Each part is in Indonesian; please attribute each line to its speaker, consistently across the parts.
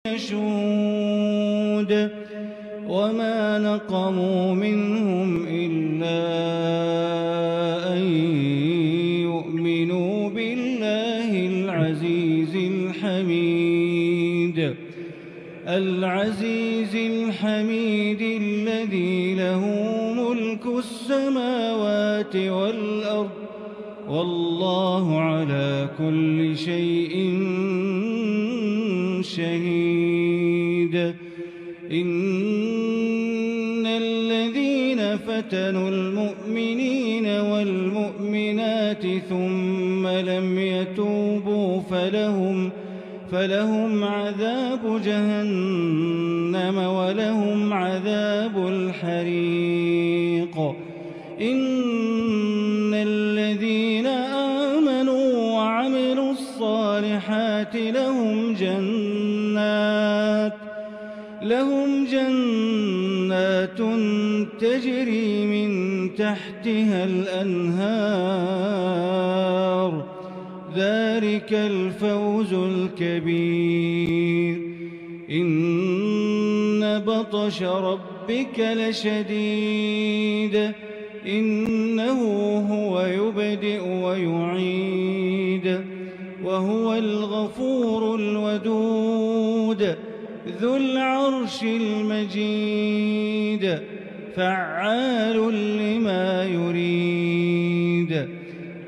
Speaker 1: يشود وما نقموا منهم إلا أن يؤمنوا بالله العزيز الحميد الذي له ملك السماوات والأرض والله على كل شيء شهيد. إن الذين فتنوا المؤمنين والمؤمنات ثم لم يتوبوا فلهم عذاب جهنم ولهم عذاب الحريق. إن الذين آمنوا وعملوا الصالحات لهم جنات تجري من تحتها الأنهار ذلك الفوز الكبير. إن بطش ربك لشديد إنه هو يبدئ ويعيد وهو الغفور الودود ذو العرش المجيد فعال لما يريد.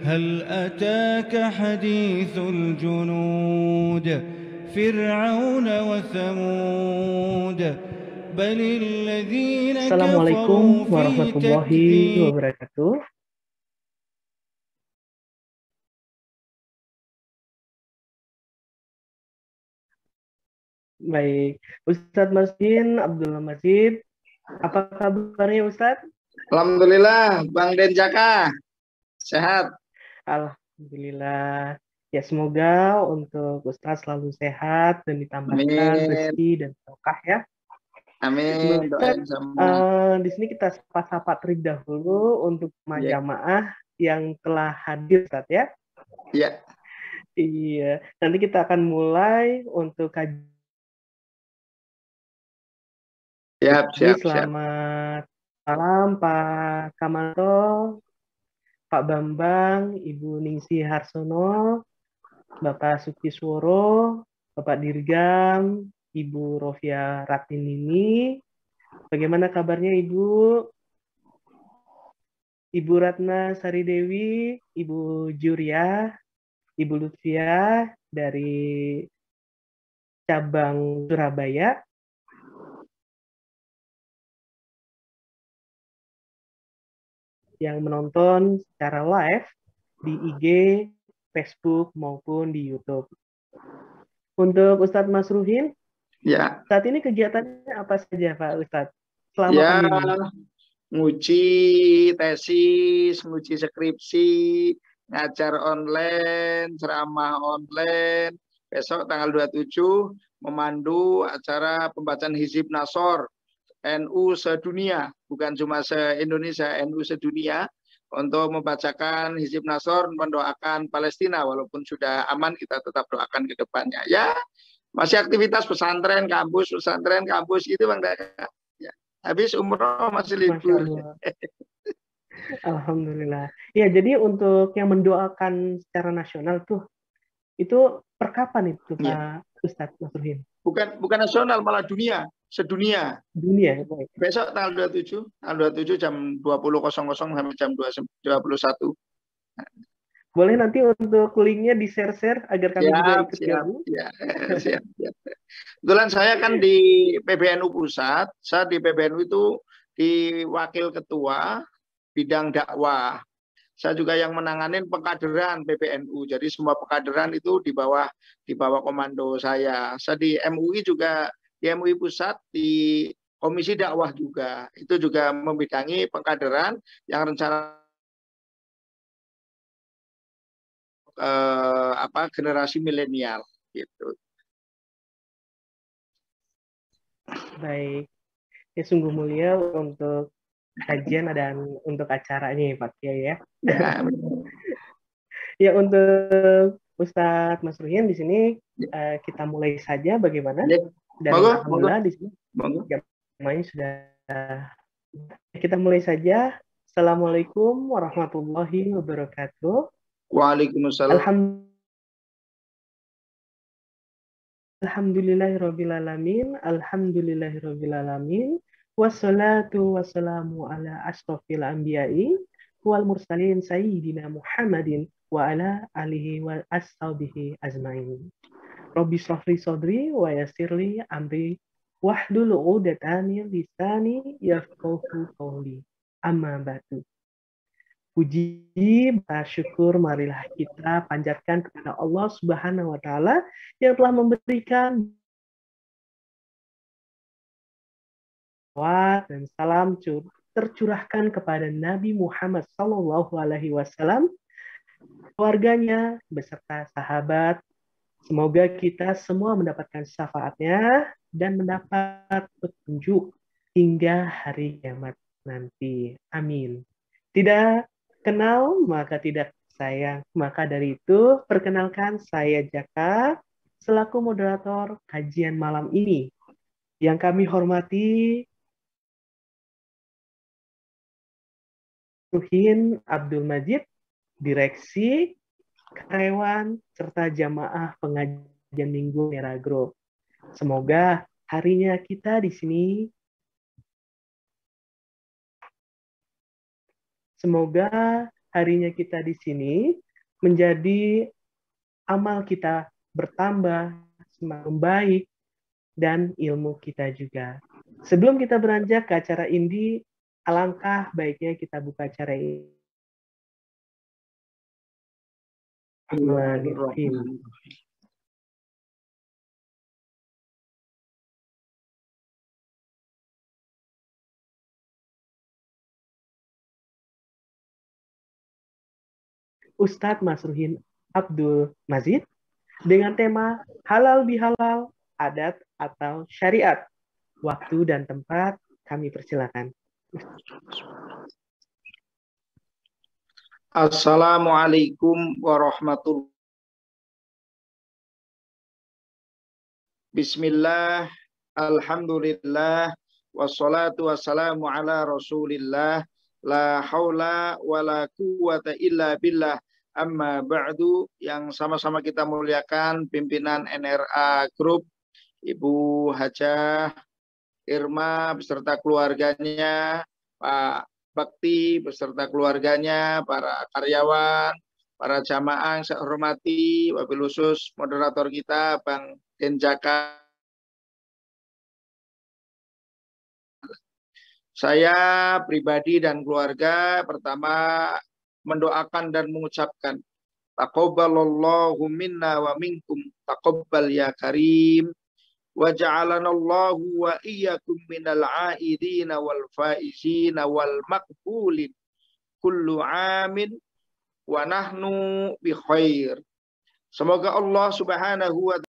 Speaker 1: هل أتاك حديث الجنود فرعون وثمود بل الذين
Speaker 2: Assalamualaikum
Speaker 1: كفروا في
Speaker 2: warahmatullahi
Speaker 1: تكذيب.
Speaker 2: wabarakatuh. Baik, Ustadz Masjid Abdullah Masjid, apa kabarnya Ustadz?
Speaker 3: Alhamdulillah, Bang Denjaka sehat.
Speaker 2: Alhamdulillah. Ya, semoga untuk Ustadz selalu sehat dan ditambahkan rezeki dan berkah ya.
Speaker 3: Amin. Doain sama.
Speaker 2: Di sini kita sapa-sapa terlebih dahulu untuk jamaah yang telah hadir Ustadz ya.
Speaker 3: Iya.
Speaker 2: Iya. Nanti kita akan mulai untuk kajian.
Speaker 3: Siap.
Speaker 2: Selamat malam Pak Kamanto, Pak Bambang, Ibu Ningsi Harsono, Bapak Sukisworo, Bapak Dirgam, Ibu Rofia Ratinini. Bagaimana kabarnya Ibu? Ibu Ratna Saridewi, Ibu Juria, Ibu Lutfia dari cabang Surabaya. Yang menonton secara live di IG, Facebook, maupun di YouTube. Untuk Ustadz Masruhin,
Speaker 3: ya.
Speaker 2: Saat ini kegiatannya apa saja Pak Ustadz? Selama pandemi.
Speaker 3: Nguji tesis, nguji skripsi, ngajar online, ceramah online. Besok tanggal 27 memandu acara pembacaan Hizib Nasor NU sedunia, bukan cuma se-Indonesia, NU sedunia, untuk membacakan Hizib Nasor, mendoakan Palestina, walaupun sudah aman, kita tetap doakan ke depannya. Ya, masih aktivitas pesantren, kampus, itu Bang Daya. Ya. Habis umroh masih libur.
Speaker 2: Alhamdulillah. Ya, jadi untuk yang mendoakan secara nasional tuh, itu per kapan itu Pak Ustadz Masruhin?
Speaker 3: Bukan nasional, malah dunia. Sedunia.
Speaker 2: Dunia.
Speaker 3: Besok tanggal 27 jam 20.00 sampai jam 21.
Speaker 2: Boleh nanti untuk linknya di-share agar kami juga ikut gabung.
Speaker 3: Siap. Kebetulan saya kan di PBNU Pusat, saya di PBNU itu di wakil ketua bidang dakwah. Saya juga yang menanganin pengkaderan PBNU. Jadi semua pengkaderan itu di bawah komando saya. Saya di MUI juga, di MUI Pusat, di Komisi Dakwah juga. Itu juga membidangi pengkaderan yang rencana generasi milenial gitu.
Speaker 2: Baik. Ya, sungguh mulia untuk kajian dan untuk acaranya ya Pak Kiai ya. Ya, untuk Ustadz Masruhin di sini kita mulai saja bagaimana? Dan
Speaker 3: Monggo, monggo,
Speaker 2: alhamdulillah di sini
Speaker 3: monggo.
Speaker 2: jamanya sudah. Kita mulai saja. Assalamualaikum warahmatullahi wabarakatuh.
Speaker 3: Waalaikumsalam.
Speaker 2: Alhamdulillahirrabbilalamin. Alhamdulillahirrabbilalamin. Wassalatu wassalamu ala ashrafil anbiya'i wal mursalin sayyidina Muhammadin wa ala alihi wa ashabihi azmain. Rabbi shrahli sadri wa yassirli amri wahlul 'uqdatam min lisani yafqahu qawli. Amma ba'du. Puji, syukur, marilah kita panjatkan kepada Allah Subhanahu wa Ta'ala yang telah memberikan salawat dan salam tercurahkan kepada Nabi Muhammad SAW, keluarganya beserta sahabat. Semoga kita semua mendapatkan syafaatnya dan mendapat petunjuk hingga hari kiamat nanti. Amin. Tidak kenal, maka tidak sayang. Maka dari itu, perkenalkan saya Jaka, selaku moderator kajian malam ini. Yang kami hormati, Ruhin Abdul Majid, Direksi, Karyawan, serta jamaah pengajian Minggu Meragro. Semoga harinya kita di sini menjadi amal kita bertambah, semakin baik, dan ilmu kita juga. Sebelum kita beranjak ke acara ini, alangkah baiknya kita buka acara ini. Bismillahirrahmanirrahim. Ustadz Masruhin Abdul Majid dengan tema halal bihalal, adat atau syariat. Waktu dan tempat kami persilakan.
Speaker 3: Assalamualaikum warahmatullahi wabarakatuh. Bismillah, alhamdulillah, wassalatu wassalamu ala rasulillah, la haula wa la quwata illa billah, amma ba'du. Yang sama-sama kita muliakan pimpinan NRA Group, Ibu Hajah Irma beserta keluarganya, Pak Bakti beserta keluarganya, para karyawan, para jamaah yang saya hormati, wabil khusus moderator kita Bang Denjaka. Saya pribadi dan keluarga pertama mendoakan dan mengucapkan taqabbalallahu minna wa minkum taqabbal ya karim. Wa ja'alanallahu wa iyyakum minal aidina wal faizina wal maqbulin kullu amin wa nahnu bi khair. Semoga Allah Subhanahu wa ta'ala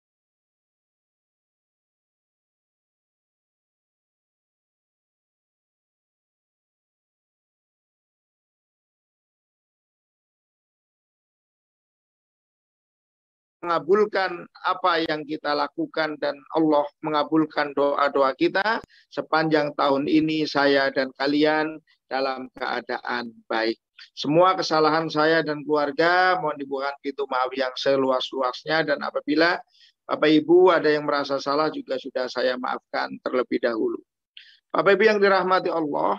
Speaker 3: mengabulkan apa yang kita lakukan dan Allah mengabulkan doa-doa kita sepanjang tahun ini, saya dan kalian dalam keadaan baik. Semua kesalahan saya dan keluarga mohon dibukakan pintu maaf yang seluas-luasnya, dan apabila Bapak Ibu ada yang merasa salah juga sudah saya maafkan terlebih dahulu. Bapak Ibu yang dirahmati Allah,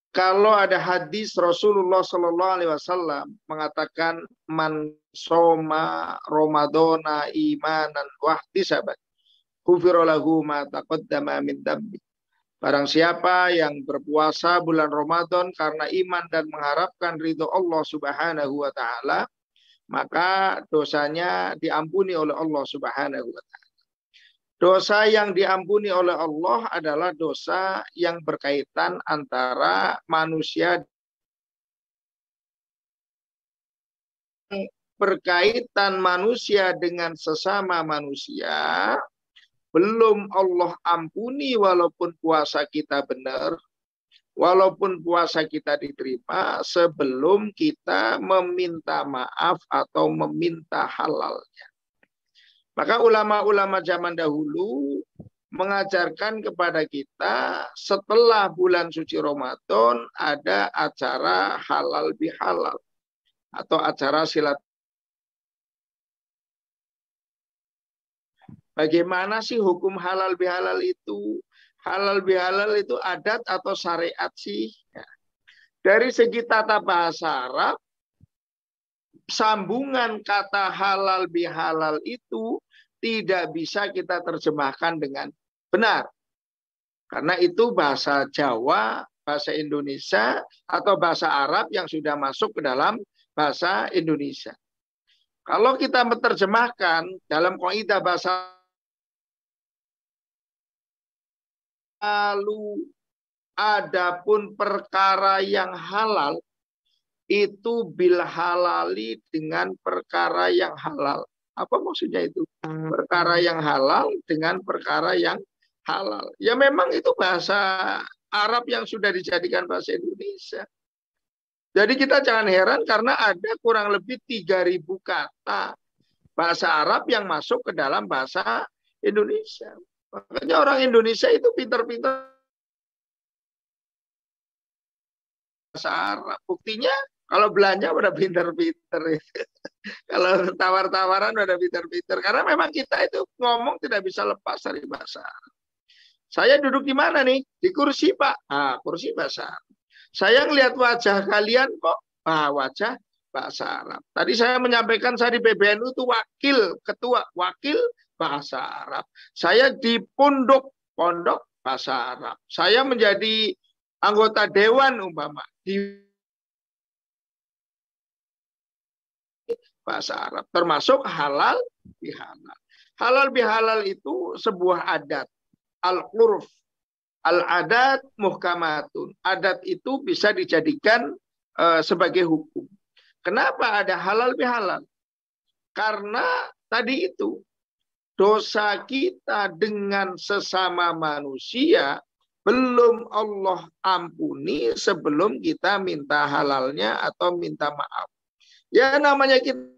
Speaker 3: kalau ada hadis Rasulullah Shallallahu Alaihi Wasallam mengatakan man soma Ramadana imanan wahtisaban ghufira lahu ma taqaddama min dambi. Barang siapa yang berpuasa bulan Ramadan karena iman dan mengharapkan ridho Allah Subhanahu wa taala, maka dosanya diampuni oleh Allah Subhanahu wa taala. Dosa yang diampuni oleh Allah adalah dosa yang berkaitan antara manusia, berkaitan manusia dengan sesama manusia, belum Allah ampuni walaupun puasa kita benar, walaupun puasa kita diterima, sebelum kita meminta maaf atau meminta halalnya. Maka ulama-ulama zaman dahulu mengajarkan kepada kita setelah bulan suci Ramadan ada acara halal bihalal atau acara silaturahmi. Bagaimana sih hukum halal bihalal itu? Halal bihalal itu adat atau syariat sih? Ya. Dari segi tata bahasa Arab, sambungan kata halal bihalal itu tidak bisa kita terjemahkan dengan benar. Karena itu bahasa Jawa, bahasa Indonesia, atau bahasa Arab yang sudah masuk ke dalam bahasa Indonesia. Kalau kita menerjemahkan dalam kaidah bahasa lalu adapun perkara yang halal itu bil halali dengan perkara yang halal. Apa maksudnya itu? Perkara yang halal dengan perkara yang halal. Ya memang itu bahasa Arab yang sudah dijadikan bahasa Indonesia. Jadi kita jangan heran karena ada kurang lebih 3.000 kata bahasa Arab yang masuk ke dalam bahasa Indonesia. Makanya orang Indonesia itu pintar-pintar bahasa Arab. Buktinya kalau belanja udah pintar-pintar. Kalau tawar-tawaran udah pintar-pintar. Karena memang kita itu ngomong tidak bisa lepas dari bahasa Arab. Saya duduk di mana nih? Di kursi, Pak. Ah, kursi bahasa Arab. Saya ngelihat wajah kalian kok. Ah, wajah bahasa Arab. Tadi saya menyampaikan saya di PBNU itu wakil ketua, wakil bahasa Arab. Saya di pondok bahasa Arab. Saya menjadi anggota dewan umpama di bahasa Arab. Termasuk halal bihalal. Halal bihalal itu sebuah adat. Al-urf. Al-adat muhkamatun. Adat itu bisa dijadikan sebagai hukum. Kenapa ada halal bihalal? Karena tadi itu dosa kita dengan sesama manusia belum Allah ampuni sebelum kita minta halalnya atau minta maaf. Ya namanya kita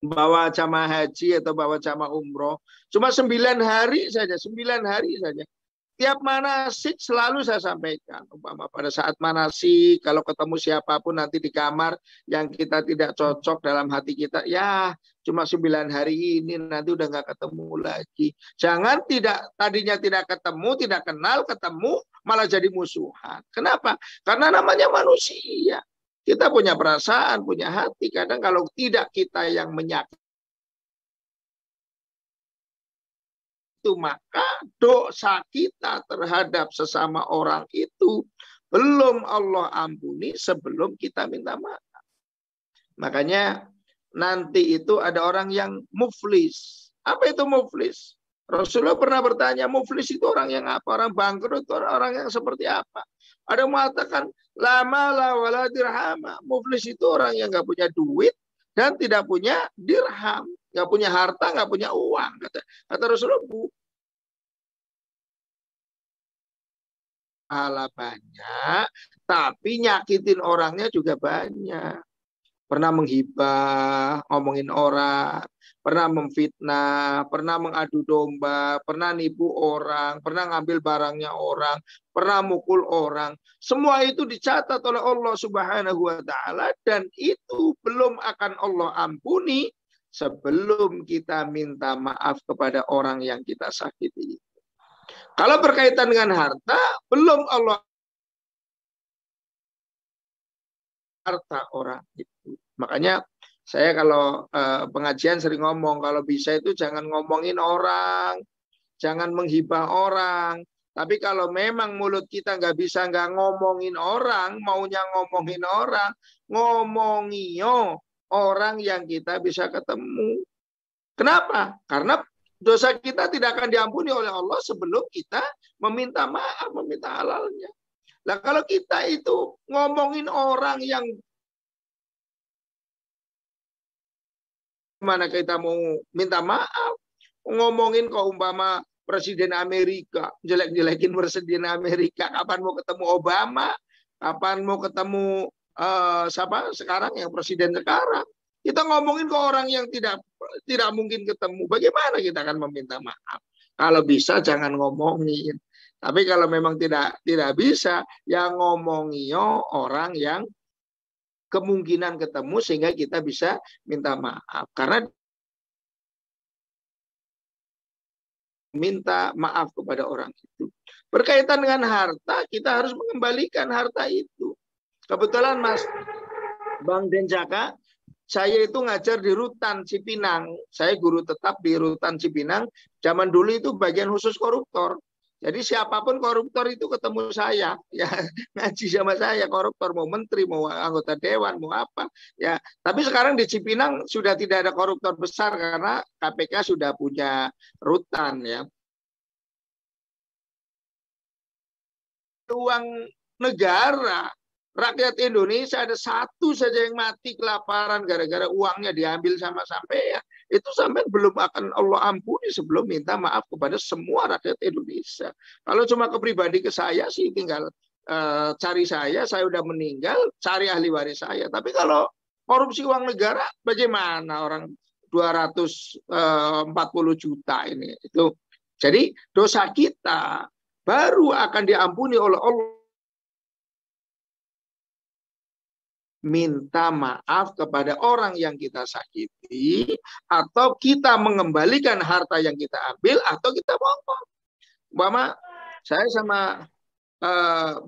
Speaker 3: bawa jamaah haji atau bawa jamaah umroh cuma 9 hari saja, 9 hari saja. Tiap manasik selalu saya sampaikan. Umpama pada saat manasik, kalau ketemu siapapun nanti di kamar yang kita tidak cocok dalam hati kita, ya cuma 9 hari ini nanti udah nggak ketemu lagi. Jangan tadinya tidak ketemu, tidak kenal, ketemu malah jadi musuhan. Kenapa? Karena namanya manusia. Kita punya perasaan, punya hati. Kadang kalau tidak kita yang menyakiti, maka dosa kita terhadap sesama orang itu belum Allah ampuni sebelum kita minta maaf. Makanya nanti itu ada orang yang muflis. Apa itu muflis? Rasulullah pernah bertanya, muflis itu orang yang apa? Orang bangkrut itu orang yang seperti apa? Ada yang mengatakan lama la wala dirhama. Muflis itu orang yang nggak punya duit dan tidak punya dirham, nggak punya harta, nggak punya uang. Kata Rasulullah, pahala banyak, tapi nyakitin orangnya juga banyak. Pernah menghibah, ngomongin orang, pernah memfitnah, pernah mengadu domba, pernah nipu orang, pernah ngambil barangnya orang, pernah mukul orang. Semua itu dicatat oleh Allah Subhanahu wa taala dan itu belum akan Allah ampuni sebelum kita minta maaf kepada orang yang kita sakiti. Kalau berkaitan dengan harta, belum Allah harta orang itu. Makanya saya kalau pengajian sering ngomong, kalau bisa itu jangan ngomongin orang, jangan menghibah orang. Tapi kalau memang mulut kita nggak bisa nggak ngomongin orang, maunya ngomongin orang, ngomongin orang yang kita bisa ketemu. Kenapa? Karena dosa kita tidak akan diampuni oleh Allah sebelum kita meminta maaf, meminta halalnya. Nah kalau kita itu ngomongin orang yang mana kita mau minta maaf, ngomongin kok umpama Presiden Amerika, jelek-jelekin Presiden Amerika, kapan mau ketemu Obama, kapan mau ketemu siapa sekarang yang presiden sekarang, Kita ngomongin ke orang yang tidak mungkin ketemu. Bagaimana kita akan meminta maaf? Kalau bisa jangan ngomongin. Tapi kalau memang tidak bisa, ya ngomongin orang yang kemungkinan ketemu sehingga kita bisa minta maaf. Karena minta maaf kepada orang itu. Berkaitan dengan harta, kita harus mengembalikan harta itu. Kebetulan Mas Bang Denjaka, saya itu ngajar di Rutan Cipinang. Saya guru tetap di Rutan Cipinang. Zaman dulu itu bagian khusus koruptor. Jadi siapapun koruptor itu ketemu saya, ya ngaji sama saya, koruptor mau menteri, mau anggota dewan, mau apa, ya. Tapi sekarang di Cipinang sudah tidak ada koruptor besar karena KPK sudah punya rutan, ya. Uang negara, rakyat Indonesia ada satu saja yang mati kelaparan gara-gara uangnya diambil sama sampean. Itu sampai belum akan Allah ampuni sebelum minta maaf kepada semua rakyat Indonesia. Kalau cuma ke pribadi ke saya sih tinggal cari saya udah meninggal, cari ahli waris saya. Tapi kalau korupsi uang negara, bagaimana orang 240 juta ini? Itu jadi dosa kita baru akan diampuni oleh Allah. Minta maaf kepada orang yang kita sakiti, atau kita mengembalikan harta yang kita ambil, atau kita ngomong. Umpama saya sama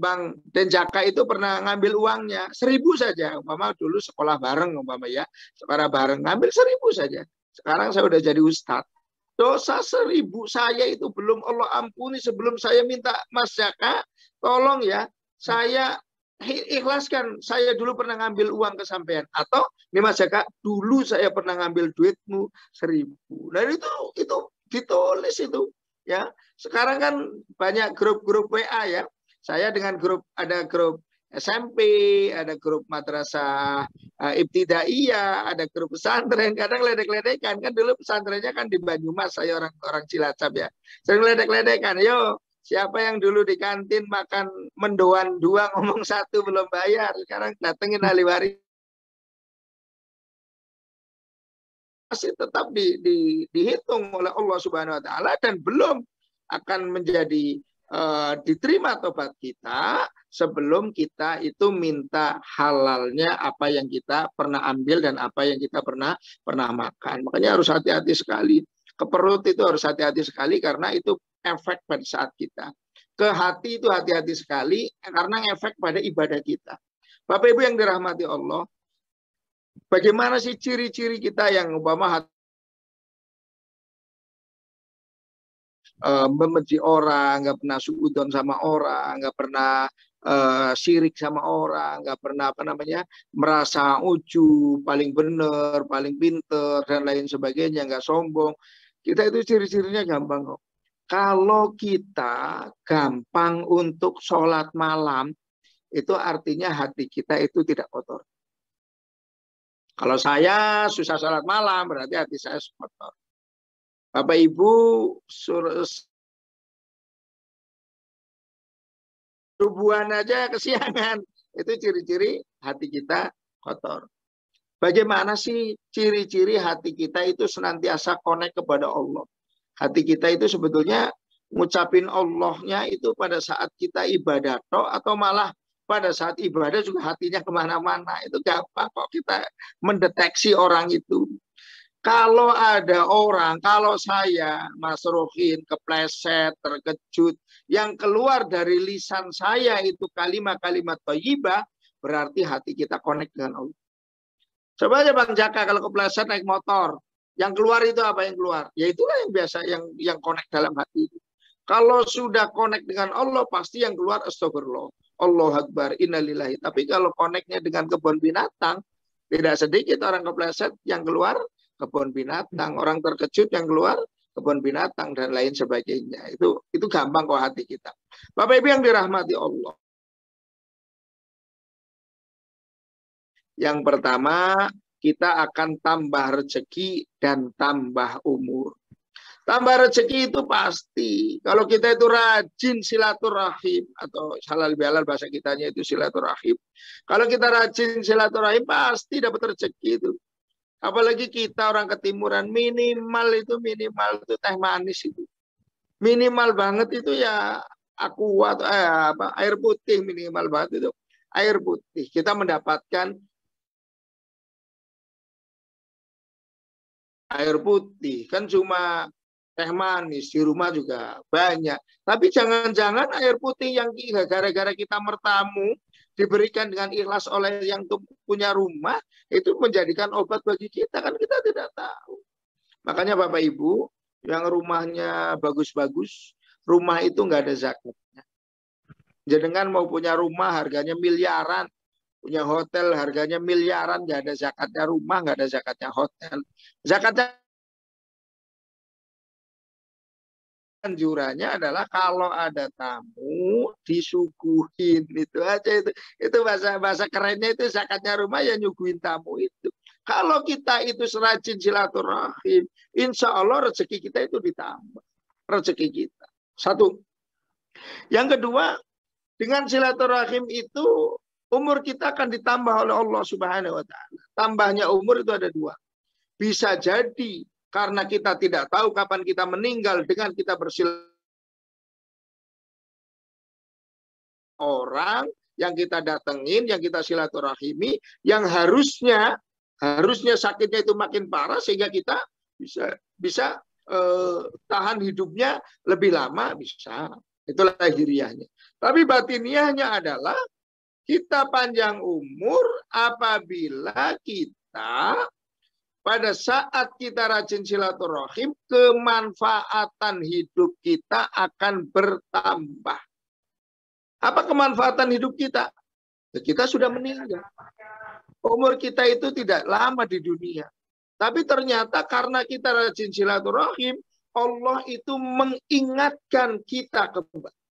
Speaker 3: Bang Denjaka itu pernah ngambil uangnya 1.000 saja. Umpama dulu sekolah bareng, umpama ya, sekolah bareng ngambil 1.000 saja. Sekarang saya udah jadi ustadz. Dosa 1.000 saya itu belum Allah ampuni sebelum saya minta Mas Jaka, tolong ya, saya ikhlaskan, saya dulu pernah ngambil uang ke sampean, atau nih Mas Jaka, dulu saya pernah ngambil duitmu 1.000. Dan itu ditulis itu, ya. Sekarang kan banyak grup-grup WA, ya. Saya dengan ada grup SMP, ada grup madrasah ibtidaiyah, ada grup pesantren, kadang ledek-ledekan. Kan dulu pesantrennya kan di Banyumas, saya orang Cilacap, ya. Sering ledek-ledekan, yo. Siapa yang dulu di kantin makan mendoan 2 ngomong 1 belum bayar, sekarang datengin ahli waris. Masih tetap dihitung oleh Allah Subhanahu wa taala dan belum akan menjadi diterima tobat kita sebelum kita itu minta halalnya apa yang kita pernah ambil dan apa yang kita pernah makan. Makanya harus hati-hati sekali. Ke perut itu harus hati-hati sekali karena itu efek pada saat kita. Ke hati itu hati-hati sekali karena efek pada ibadah kita. Bapak Ibu yang dirahmati Allah, bagaimana sih ciri-ciri kita yang umpama membenci orang, nggak pernah suudzon sama orang, nggak pernah syirik sama orang, nggak pernah merasa ujub, paling benar, paling pinter dan lain sebagainya, nggak sombong. Kita itu ciri-cirinya gampang kok. Kalau kita gampang untuk sholat malam, itu artinya hati kita itu tidak kotor. Kalau saya susah sholat malam, berarti hati saya kotor. Bapak Ibu subuhan aja kesiangan, itu ciri-ciri hati kita kotor. Bagaimana sih ciri-ciri hati kita itu senantiasa connect kepada Allah? Hati kita itu sebetulnya ngucapin Allahnya itu pada saat kita ibadah atau malah pada saat ibadah juga hatinya kemana-mana. Itu gampang kok kita mendeteksi orang itu. Kalau ada orang, kalau saya Mas Rohin kepleset, terkejut, yang keluar dari lisan saya itu kalimat-kalimat thayyibah, berarti hati kita connect dengan Allah. Coba aja Bang Jaka kalau kepleset naik motor, yang keluar itu apa yang keluar? Ya itulah yang biasa yang connect dalam hati itu. Kalau sudah connect dengan Allah, pasti yang keluar astagfirullah, Allahu Akbar, innalillahi. Tapi kalau connectnya dengan kebun binatang, tidak sedikit orang kepleset yang keluar kebun binatang, orang terkejut yang keluar kebun binatang dan lain sebagainya. Itu gampang kok hati kita. Bapak Ibu yang dirahmati Allah. Yang pertama, kita akan tambah rezeki dan tambah umur. Tambah rezeki itu pasti. Kalau kita itu rajin silaturahim, atau halal bihalal bahasa kitanya itu silaturahim. Kalau kita rajin silaturahim, pasti dapat rezeki itu. Apalagi kita orang ketimuran, minimal itu teh manis itu. Minimal banget itu ya aqua atau air putih, minimal banget itu air putih. Kita mendapatkan air putih kan cuma teh manis, di rumah juga banyak. Tapi jangan-jangan air putih yang gara-gara kita bertamu diberikan dengan ikhlas oleh yang punya rumah itu menjadikan obat bagi kita, kan kita tidak tahu. Makanya Bapak Ibu yang rumahnya bagus-bagus, rumah itu nggak ada zakatnya. Jangan mau punya rumah harganya miliaran, punya hotel harganya miliaran, nggak ada zakatnya rumah, nggak ada zakatnya hotel. Zakatnya anjurannya adalah kalau ada tamu disuguhin, itu aja. Itu bahasa kerennya itu zakatnya rumah ya nyuguhin tamu itu. Kalau kita itu serajin silaturahim, insya Allah rezeki kita itu ditambah, rezeki kita. Satu. Yang kedua, dengan silaturahim itu umur kita akan ditambah oleh Allah Subhanahu wa taala. Tambahnya umur itu ada dua. Bisa jadi karena kita tidak tahu kapan kita meninggal, dengan kita bersilaturahim orang yang kita datengin, yang kita silaturahimi, yang harusnya sakitnya itu makin parah sehingga kita bisa tahan hidupnya lebih lama, bisa. Itulah lahiriahnya. Tapi batiniahnya adalah kita panjang umur apabila kita pada saat kita rajin silaturahim, kemanfaatan hidup kita akan bertambah. Apa kemanfaatan hidup kita? Kita sudah meninggal. Umur kita itu tidak lama di dunia. Tapi ternyata karena kita rajin silaturahim, Allah itu mengingatkan kita kembali.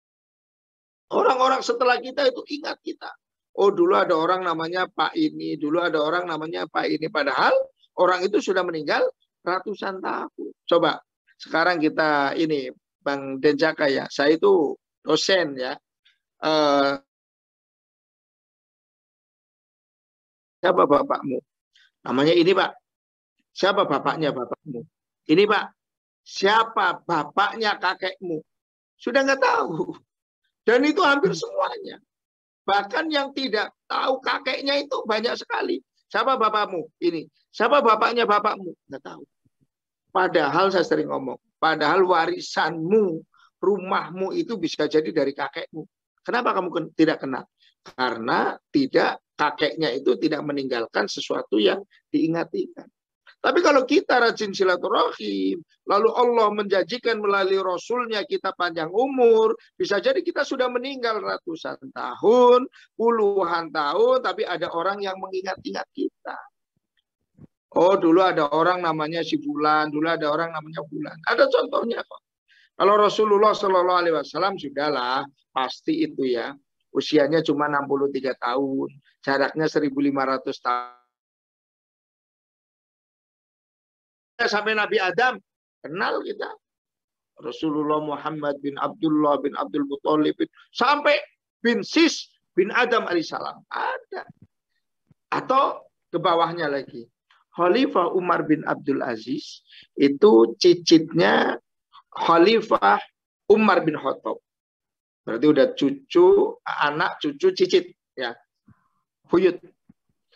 Speaker 3: Orang-orang setelah kita itu ingat kita. Oh, dulu ada orang namanya Pak ini, dulu ada orang namanya Pak ini. Padahal orang itu sudah meninggal ratusan tahun. Coba, sekarang kita ini, Bang Denjaka ya, saya itu dosen ya. Siapa bapakmu? Namanya ini Pak. Siapa bapaknya bapakmu? Ini Pak. Siapa bapaknya kakekmu? Sudah nggak tahu. Dan itu hampir semuanya. Bahkan yang tidak tahu kakeknya itu banyak sekali. Siapa bapakmu? Ini. Siapa bapaknya bapakmu? Nggak tahu. Padahal saya sering ngomong. Padahal warisanmu, rumahmu itu bisa jadi dari kakekmu. Kenapa kamu tidak kenal? Karena kakeknya itu tidak meninggalkan sesuatu yang diingat-ingat. Tapi kalau kita rajin silaturahim, lalu Allah menjanjikan melalui Rasulnya kita panjang umur, bisa jadi kita sudah meninggal ratusan tahun, puluhan tahun, tapi ada orang yang mengingat-ingat kita. Oh, dulu ada orang namanya si Fulan, dulu ada orang namanya Fulan. Ada contohnya kok. Kalau Rasulullah Shallallahu Alaihi Wasallam sudahlah, pasti itu ya. Usianya cuma 63 tahun, jaraknya 1.500 tahun. Sampai Nabi Adam, kenal kita. Rasulullah Muhammad bin Abdullah bin Abdul Muttalib, sampai bin Sis bin Adam alaihissalam. Ada. Atau ke bawahnya lagi. Khalifah Umar bin Abdul Aziz, itu cicitnya Khalifah Umar bin Khattab. Berarti udah cucu, anak, cucu, cicit. Ya. Buyut.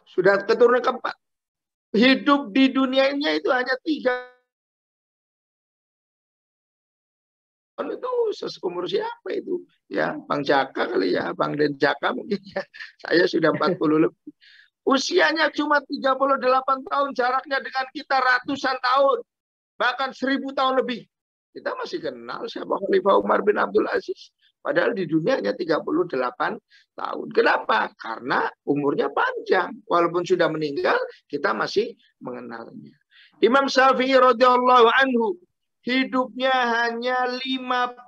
Speaker 3: Sudah keturunan keempat. Hidup di dunianya itu hanya 3 tahun. Itu seumur siapa itu? Ya, Bang Jaka kali ya, Bang Denjaka mungkin ya. Saya sudah 40 lebih. Usianya cuma 38 tahun, jaraknya dengan kita ratusan tahun. Bahkan 1000 tahun lebih. Kita masih kenal siapa Khalifah Umar bin Abdul Aziz. Padahal di dunia hanya 38 tahun. Kenapa? Karena umurnya panjang. Walaupun sudah meninggal, kita masih mengenalnya. Imam Syafi'i radhiyallahu anhu, hidupnya hanya 54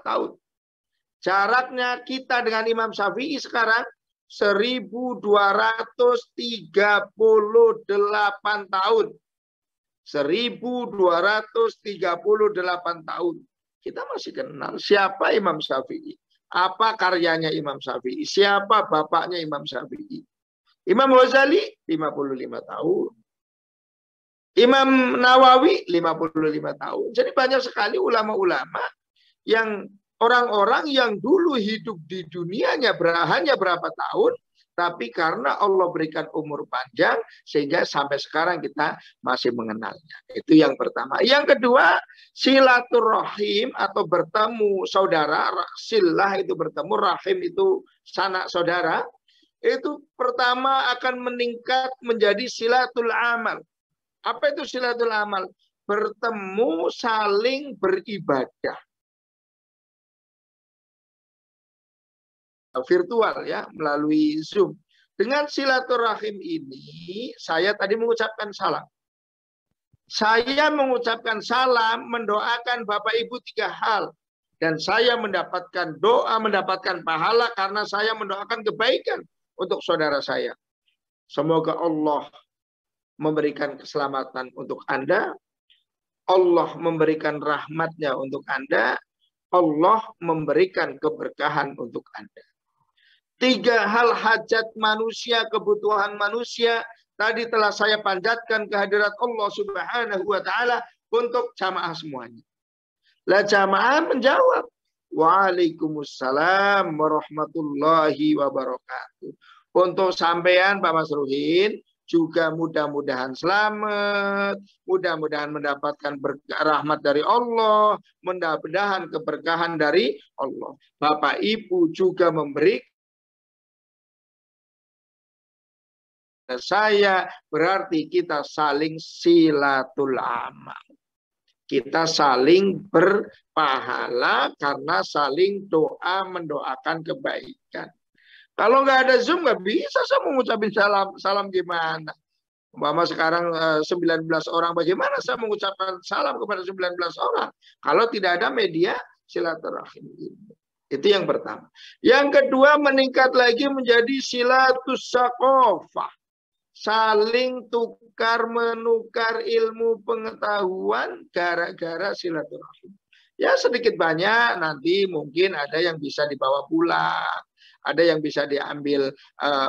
Speaker 3: tahun. Jaraknya kita dengan Imam Syafi'i sekarang 1238 tahun. 1238 tahun. Kita masih kenal siapa Imam Syafi'i. Apa karyanya Imam Syafi'i. Siapa bapaknya Imam Syafi'i. Imam Ghazali 55 tahun. Imam Nawawi 55 tahun. Jadi banyak sekali ulama-ulama yang orang-orang yang dulu hidup di dunianya hanya berapa tahun, tapi karena Allah berikan umur panjang, sehingga sampai sekarang kita masih mengenalnya. Itu yang pertama. Yang kedua, silaturahim atau bertemu saudara. Silah itu bertemu, rahim itu sanak saudara. Itu pertama akan meningkat menjadi silatul amal. Apa itu silatul amal? Bertemu saling beribadah. Virtual ya, melalui Zoom. Dengan silaturahim ini, saya tadi mengucapkan salam. Saya mengucapkan salam, mendoakan Bapak Ibu 3 hal. Dan saya mendapatkan doa, mendapatkan pahala karena saya mendoakan kebaikan untuk saudara saya. Semoga Allah memberikan keselamatan untuk Anda, Allah memberikan rahmatnya untuk Anda, Allah memberikan keberkahan untuk Anda. 3 hal hajat manusia, kebutuhan manusia, tadi telah saya panjatkan kehadirat Allah Subhanahu wa Ta'ala untuk jamaah semuanya. Lah jamaah menjawab, Waalaikumsalam warahmatullahi wabarakatuh. Untuk sampean Pak Mas Ruhin, juga mudah-mudahan selamat, mudah-mudahan mendapatkan rahmat dari Allah, mudah-mudahan keberkahan dari Allah. Bapak Ibu juga memberi saya, berarti kita saling silatul amal. Kita saling berpahala karena saling doa mendoakan kebaikan. Kalau nggak ada Zoom nggak bisa saya mengucapkan salam gimana? Umpama sekarang 19 orang, bagaimana saya mengucapkan salam kepada 19 orang? Kalau tidak ada media silaturahim ini. Itu yang pertama. Yang kedua, meningkat lagi menjadi silatus saqafah. Saling tukar menukar ilmu pengetahuan gara-gara silaturahim. Ya sedikit banyak nanti mungkin ada yang bisa dibawa pulang, ada yang bisa diambil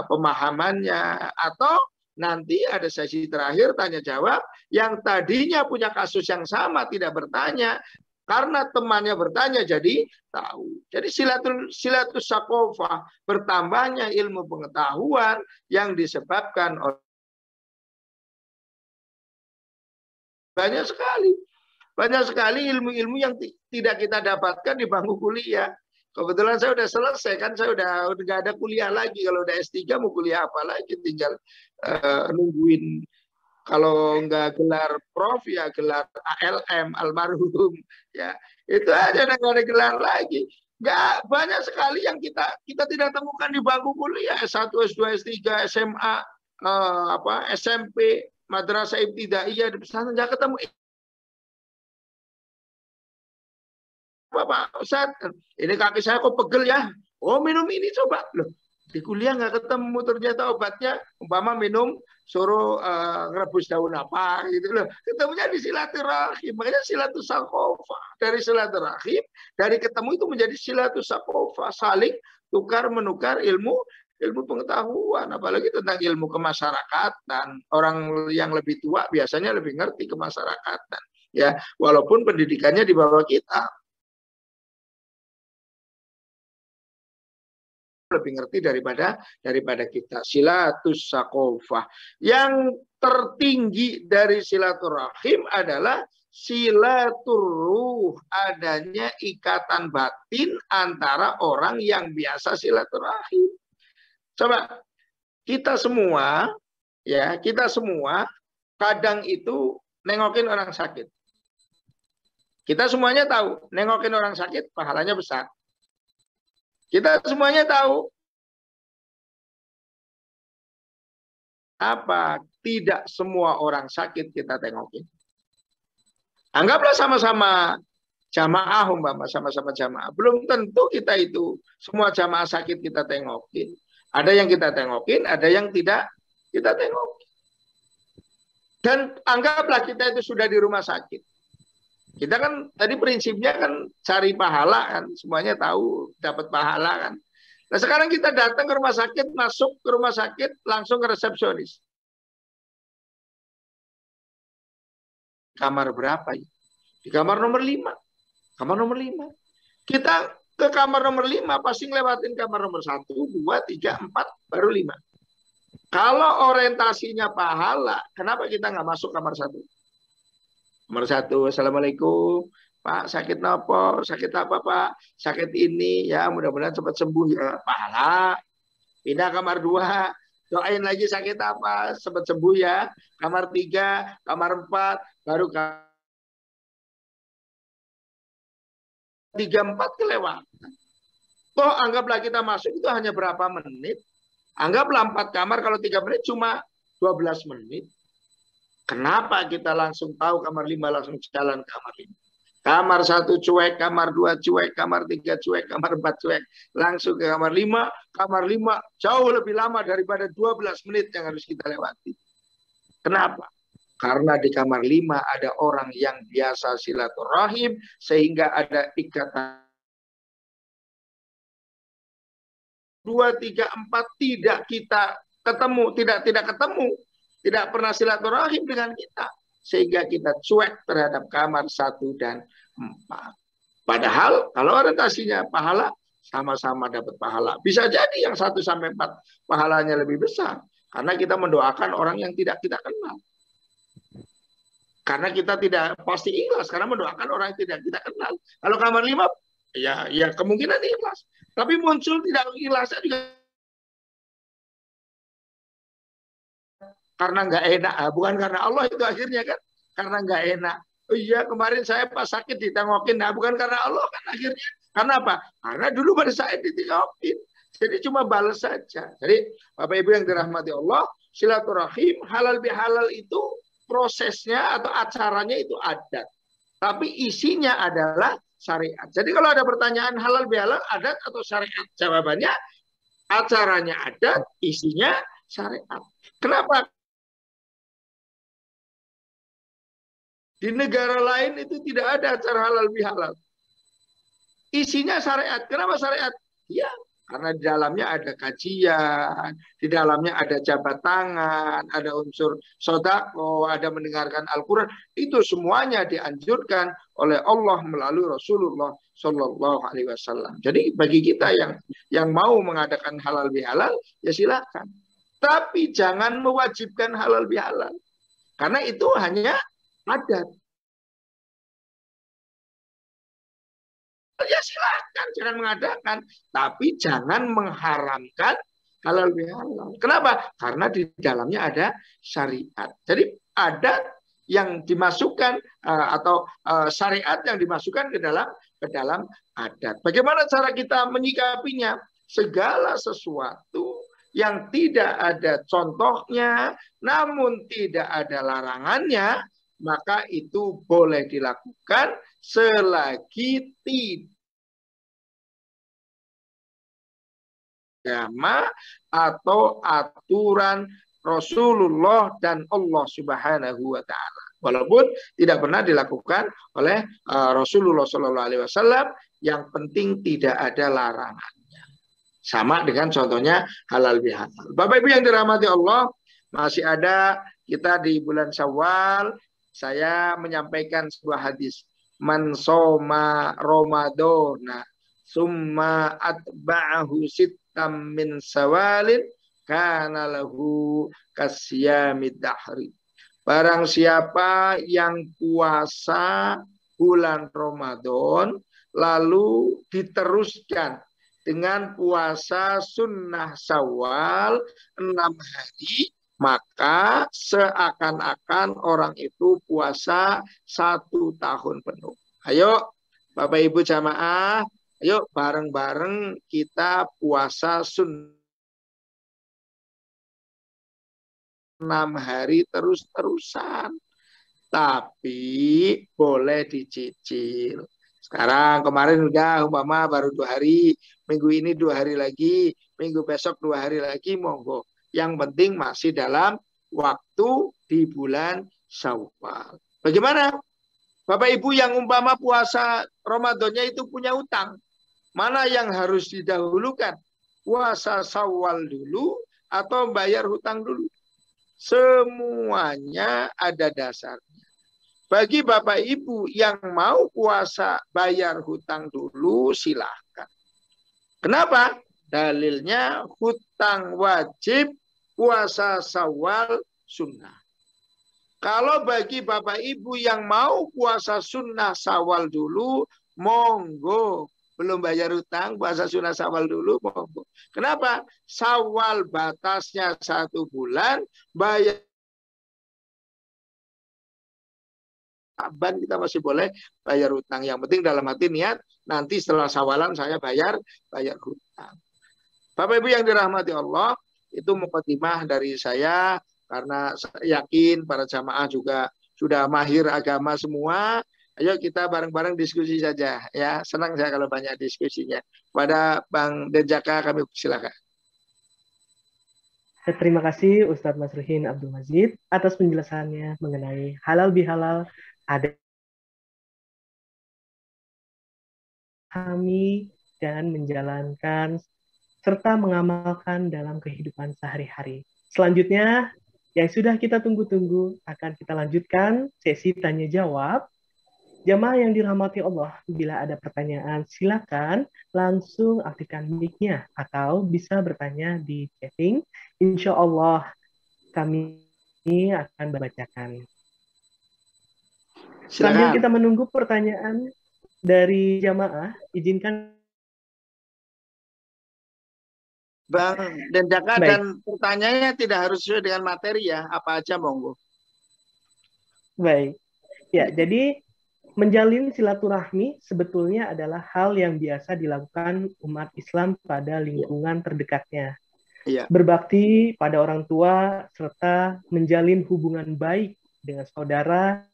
Speaker 3: pemahamannya, atau nanti ada sesi terakhir tanya jawab yang tadinya punya kasus yang sama tidak bertanya, karena temannya bertanya jadi tahu. Jadi silatus saqafah, bertambahnya ilmu pengetahuan yang disebabkan oleh banyak sekali ilmu-ilmu yang tidak kita dapatkan di bangku kuliah. Kebetulan saya udah selesai kan, saya udah nggak ada kuliah lagi. Kalau udah S3 mau kuliah apa lagi, tinggal nungguin. Kalau nggak gelar prof ya gelar ALM almarhum ya, itu aja, nggak ada gelar lagi. Nggak, banyak sekali yang kita tidak temukan di bangku kuliah, S1, S2, S3, SMA, SMP, madrasah ibtidaiyah, di pesantren nggak ketemu. Pak Ustaz, ini kaki saya kok pegel ya? Oh minum ini coba. Loh, di kuliah nggak ketemu ternyata obatnya. Umpama minum suruh ngerebus daun apa gitu loh. Ketemunya di silaturahim. Makanya silatus saqafah. Dari silaturahim, dari ketemu itu menjadi silatus saqafah. Saling tukar menukar ilmu pengetahuan, apalagi tentang ilmu kemasyarakatan. Orang yang lebih tua biasanya lebih ngerti kemasyarakatan. Ya, walaupun pendidikannya di bawah kita. Lebih ngerti daripada kita. Silatus saqafah. Yang tertinggi dari silaturahim adalah silaturruh, adanya ikatan batin antara orang yang biasa silaturahim. Coba kita semua kadang itu nengokin orang sakit. Kita semuanya tahu nengokin orang sakit pahalanya besar. Kita semuanya tahu apa, tidak semua orang sakit kita tengokin. Anggaplah sama-sama jamaah, umpama sama-sama jamaah. Belum tentu kita itu semua jamaah sakit kita tengokin. Ada yang kita tengokin, ada yang tidak kita tengokin. Dan anggaplah kita itu sudah di rumah sakit. Kita kan tadi prinsipnya kan cari pahala kan, semuanya tahu dapat pahala kan. Nah sekarang kita datang ke rumah sakit, masuk ke rumah sakit langsung ke resepsionis. kamar berapa ya? Di kamar nomor 5. Kamar nomor 5. Kita ke kamar nomor 5 pasti ngelewatin kamar nomor 1, 2, 3, 4, baru 5. Kalau orientasinya pahala, kenapa kita nggak masuk kamar 1? Kamar 1, Assalamualaikum. Pak, sakit apa? Sakit apa, Pak? Sakit ini, ya mudah-mudahan cepat sembuh ya. Pahala. Pindah kamar 2. Doain lagi sakit apa? Cepat sembuh ya. Kamar 3, kamar 4, baru 3, 4 kelewat. Toh anggaplah kita masuk itu hanya berapa menit. Anggaplah 4 kamar, kalau 3 menit cuma 12 menit. Kenapa kita langsung tahu kamar 5 langsung jalan ke kamar 5? Kamar 1 cuek, kamar 2 cuek, kamar 3 cuek, kamar 4 cuek. Langsung ke kamar 5. Kamar 5 jauh lebih lama daripada 12 menit yang harus kita lewati. Kenapa? Karena di kamar 5 ada orang yang biasa silaturahim, sehingga ada ikatan 2, 3, 4 tidak kita ketemu, tidak ketemu, tidak pernah silaturahim dengan kita, sehingga kita cuek terhadap kamar 1 dan 4. Padahal kalau orientasinya pahala, sama-sama dapat pahala. Bisa jadi yang 1 sampai 4 pahalanya lebih besar, karena kita mendoakan orang yang tidak kita kenal. Karena kita tidak pasti ikhlas karena mendoakan orang yang tidak kita kenal. Kalau kamar 5, ya kemungkinan ikhlas. Tapi muncul tidak ikhlasnya juga karena nggak enak. Bukan karena Allah itu akhirnya kan. Karena nggak enak. Oh iya, kemarin saya pas sakit ditengokin. Nah, bukan karena Allah kan akhirnya. Karena apa? Karena dulu pada saat ditengokin. Jadi cuma balas saja. Jadi Bapak Ibu yang dirahmati Allah, silaturahim halal bihalal itu prosesnya atau acaranya itu adat. Tapi isinya adalah syariat. Jadi kalau ada pertanyaan halal bihalal, adat atau syariat? Jawabannya acaranya adat, isinya syariat. Kenapa? Di negara lain itu tidak ada acara halal bihalal. Isinya syariat. Kenapa syariat? Ya, karena di dalamnya ada kajian, di dalamnya ada jabat tangan, ada unsur sodako, ada mendengarkan Al-Quran. Itu semuanya dianjurkan oleh Allah melalui Rasulullah Shallallahu Alaihi Wasallam. Jadi bagi kita yang mau mengadakan halal bihalal, ya silakan. Tapi jangan mewajibkan halal bihalal, karena itu hanya adat. Ya silakan, jangan mengadakan, tapi jangan mengharamkan halal bihalal. Kenapa? Karena di dalamnya ada syariat. Jadi adat yang dimasukkan atau syariat yang dimasukkan ke dalam adat. Bagaimana cara kita menyikapinya? Segala sesuatu yang tidak ada contohnya, namun tidak ada larangannya, maka itu boleh dilakukan selagi tidak agama atau aturan Rasulullah dan Allah Subhanahu wa taala. Walaupun tidak pernah dilakukan oleh Rasulullah Shallallahu alaihi wasallam, yang penting tidak ada larangannya. Sama dengan contohnya halal bihalal. Bapak Ibu yang dirahmati Allah, masih ada kita di bulan Syawal, saya menyampaikan sebuah hadis. Man soma Ramadana summa atba'ahu sittam min sawalin kana lahu kasyamid dahri. Barang siapa yang puasa bulan Ramadan lalu diteruskan dengan puasa sunnah Syawal 6 hari, maka seakan-akan orang itu puasa 1 tahun penuh. Ayo Bapak Ibu jamaah, ayo bareng-bareng kita puasa sunnah 6 hari terus-terusan. Tapi boleh dicicil. Sekarang kemarin udah umpama baru 2 hari, minggu ini 2 hari lagi, minggu besok 2 hari lagi, monggo. Yang penting masih dalam waktu di bulan Syawal. Bagaimana? Bapak Ibu yang umpama puasa Ramadannya itu punya utang, mana yang harus didahulukan? Puasa Syawal dulu atau bayar hutang dulu? Semuanya ada dasarnya. Bagi Bapak Ibu yang mau puasa bayar hutang dulu silahkan. Kenapa? Dalilnya hutang wajib, puasa Syawal sunnah. Kalau bagi Bapak Ibu yang mau puasa sunnah Syawal dulu, monggo. Belum bayar hutang, puasa sunnah Syawal dulu, monggo. Kenapa? Syawal batasnya 1 bulan, bayar Saban kita masih boleh bayar hutang. Yang penting dalam hati niat, nanti setelah Syawalan saya bayar hutang. Bapak Ibu yang dirahmati Allah, itu mukadimah dari saya, karena saya yakin para jamaah juga sudah mahir agama semua. Ayo kita bareng-bareng diskusi saja ya. Senang saya kalau banyak diskusinya. Pada Bang Denjaka kami silakan.
Speaker 2: Terima kasih Ustadz Masruhin Abdul Majid atas penjelasannya mengenai halal bihalal ada kami dan menjalankan serta mengamalkan dalam kehidupan sehari-hari. Selanjutnya, yang sudah kita tunggu-tunggu akan kita lanjutkan sesi tanya jawab. Jamaah yang dirahmati Allah, bila ada pertanyaan silakan langsung aktifkan mic-nya atau bisa bertanya di chatting. Insya Allah kami akan membacakan. Sambil kita menunggu pertanyaan dari jamaah, izinkan
Speaker 3: Bang Denjaka dan pertanyaannya tidak harus sesuai dengan materi ya, apa aja monggo.
Speaker 2: Baik. Ya, jadi menjalin silaturahmi sebetulnya adalah hal yang biasa dilakukan umat Islam pada lingkungan terdekatnya. Ya. Berbakti pada orang tua serta menjalin hubungan baik dengan saudara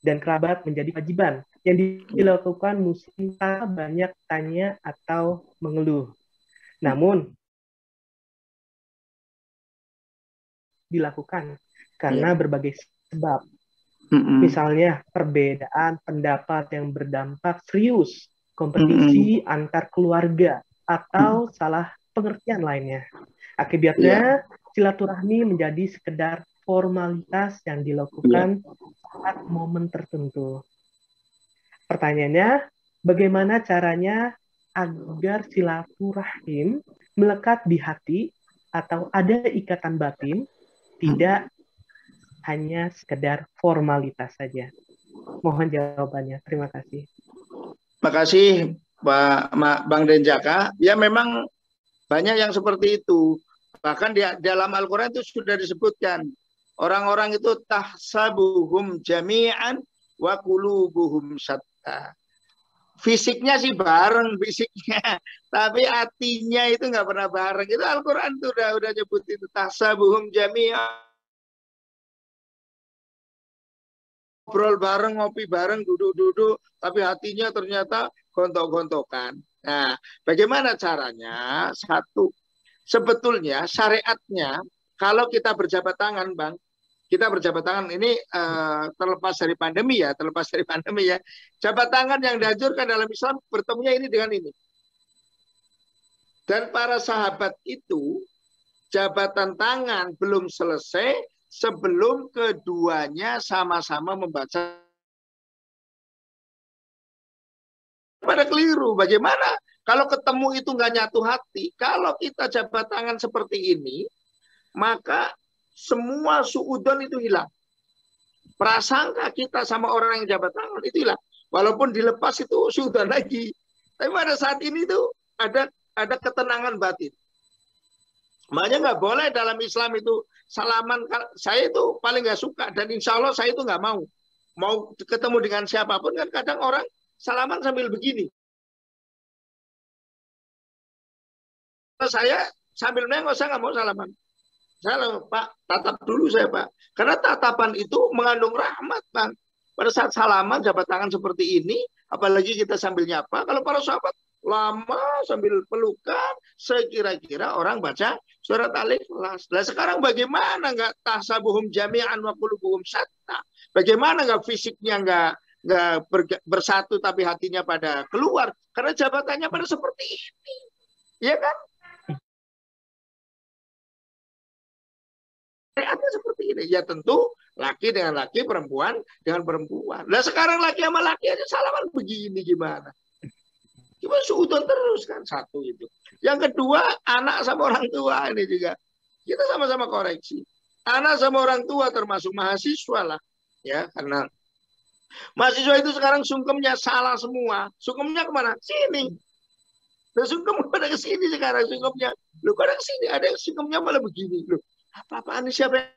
Speaker 2: dan kerabat menjadi kewajiban yang dilakukan muslim tanpa banyak tanya atau mengeluh. Namun dilakukan karena berbagai sebab. Misalnya perbedaan pendapat yang berdampak serius, kompetisi antar keluarga, atau salah pengertian lainnya. Akibatnya silaturahmi menjadi sekedar formalitas yang dilakukan saat momen tertentu. Pertanyaannya, bagaimana caranya agar silaturahim melekat di hati atau ada ikatan batin, tidak hanya sekedar formalitas saja? Mohon jawabannya. Terima kasih.
Speaker 3: Terima kasih Bang Denjaka. Ya memang banyak yang seperti itu. Bahkan di dalam Al-Quran itu sudah disebutkan. Orang-orang itu tahsabuhum jami'an wa qulubuhum syatta. Fisiknya sih bareng, fisiknya. Tapi hatinya itu nggak pernah bareng. Itu Al-Quran itu udah nyebut itu. Tahsabuhum jami'an. Ngobrol bareng, ngopi bareng, duduk-duduk. Tapi hatinya ternyata gontok-gontokan. Nah, bagaimana caranya? Satu, sebetulnya syariatnya, kalau kita berjabat tangan, Bang, kita berjabat tangan ini terlepas dari pandemi ya, jabat tangan yang dianjurkan dalam Islam bertemunya ini dengan ini. Dan para sahabat itu jabatan tangan belum selesai sebelum keduanya sama-sama membaca. Pada keliru, bagaimana kalau ketemu itu nggak nyatu hati? Kalau kita jabat tangan seperti ini, maka semua suudon itu hilang. Prasangka kita sama orang yang jabat tangan itu hilang. Walaupun dilepas itu suudon lagi. Tapi pada saat ini tuh ada ketenangan batin. Makanya nggak boleh dalam Islam itu salaman. Saya itu paling nggak suka dan insya Allah saya itu nggak mau. Mau ketemu dengan siapapun kan kadang orang salaman sambil begini. Saya sambil nengok, saya nggak mau salaman. Saya, Pak, tatap dulu saya, Pak. Karena tatapan itu mengandung rahmat, Bang. Pada saat salaman, jabat tangan seperti ini, apalagi kita sambil nyapa, kalau para sahabat lama sambil pelukan, sekira-kira orang baca surat Al-Ikhlas. Nah, sekarang bagaimana nggak tahsabuhum jami'an wa qulubuhum syatta? Bagaimana nggak fisiknya nggak bersatu tapi hatinya pada keluar? Karena jabatannya pada seperti ini. Iya kan? Ada seperti ini. Ya tentu laki dengan laki, perempuan dengan perempuan. Nah sekarang laki sama laki aja salaman begini gimana? Gimana suudon terus kan, satu itu. Yang kedua, anak sama orang tua ini juga. Kita sama-sama koreksi. Anak sama orang tua termasuk mahasiswa lah. Ya, karena mahasiswa itu sekarang sungkemnya salah semua. Sungkemnya kemana? Sini. Nah, sungkem pada ke sini sekarang sungkemnya. Lu pada ke sini, ada yang sungkemnya malah begini. Loh, apa-apaan ini siapa yang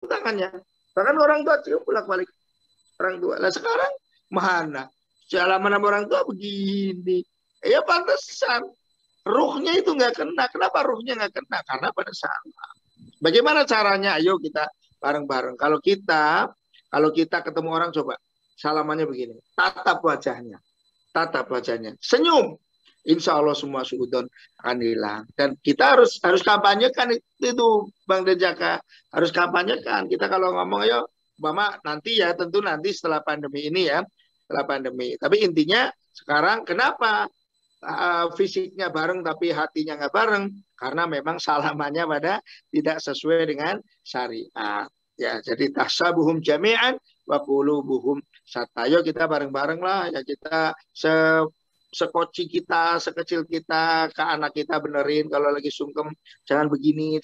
Speaker 3: tangannya? Bahkan orang tua cium bolak-balik orang tua. Nah sekarang mana? Salaman sama orang tua begini. Ya pantesan. Ruhnya itu nggak kena. Kenapa ruhnya nggak kena? Karena pada salah. Bagaimana caranya? Ayo kita bareng-bareng. Kalau kita ketemu orang, coba salamannya begini. Tatap wajahnya. Tatap wajahnya. Senyum. Insya Allah semua suudon akan hilang. Dan kita harus kampanyekan itu Bang Dejaka. Harus kampanyekan. Kita kalau ngomong, ayo Mama nanti ya, tentu nanti setelah pandemi ini ya. Setelah pandemi. Tapi intinya sekarang kenapa fisiknya bareng tapi hatinya nggak bareng? Karena memang salamannya pada tidak sesuai dengan syariat. Ya, jadi tasabuhum jami'an wa qulubuhum satayo. Kita bareng-bareng lah ya, kita sekoci kita, sekecil kita, ke anak kita benerin kalau lagi sungkem, jangan begini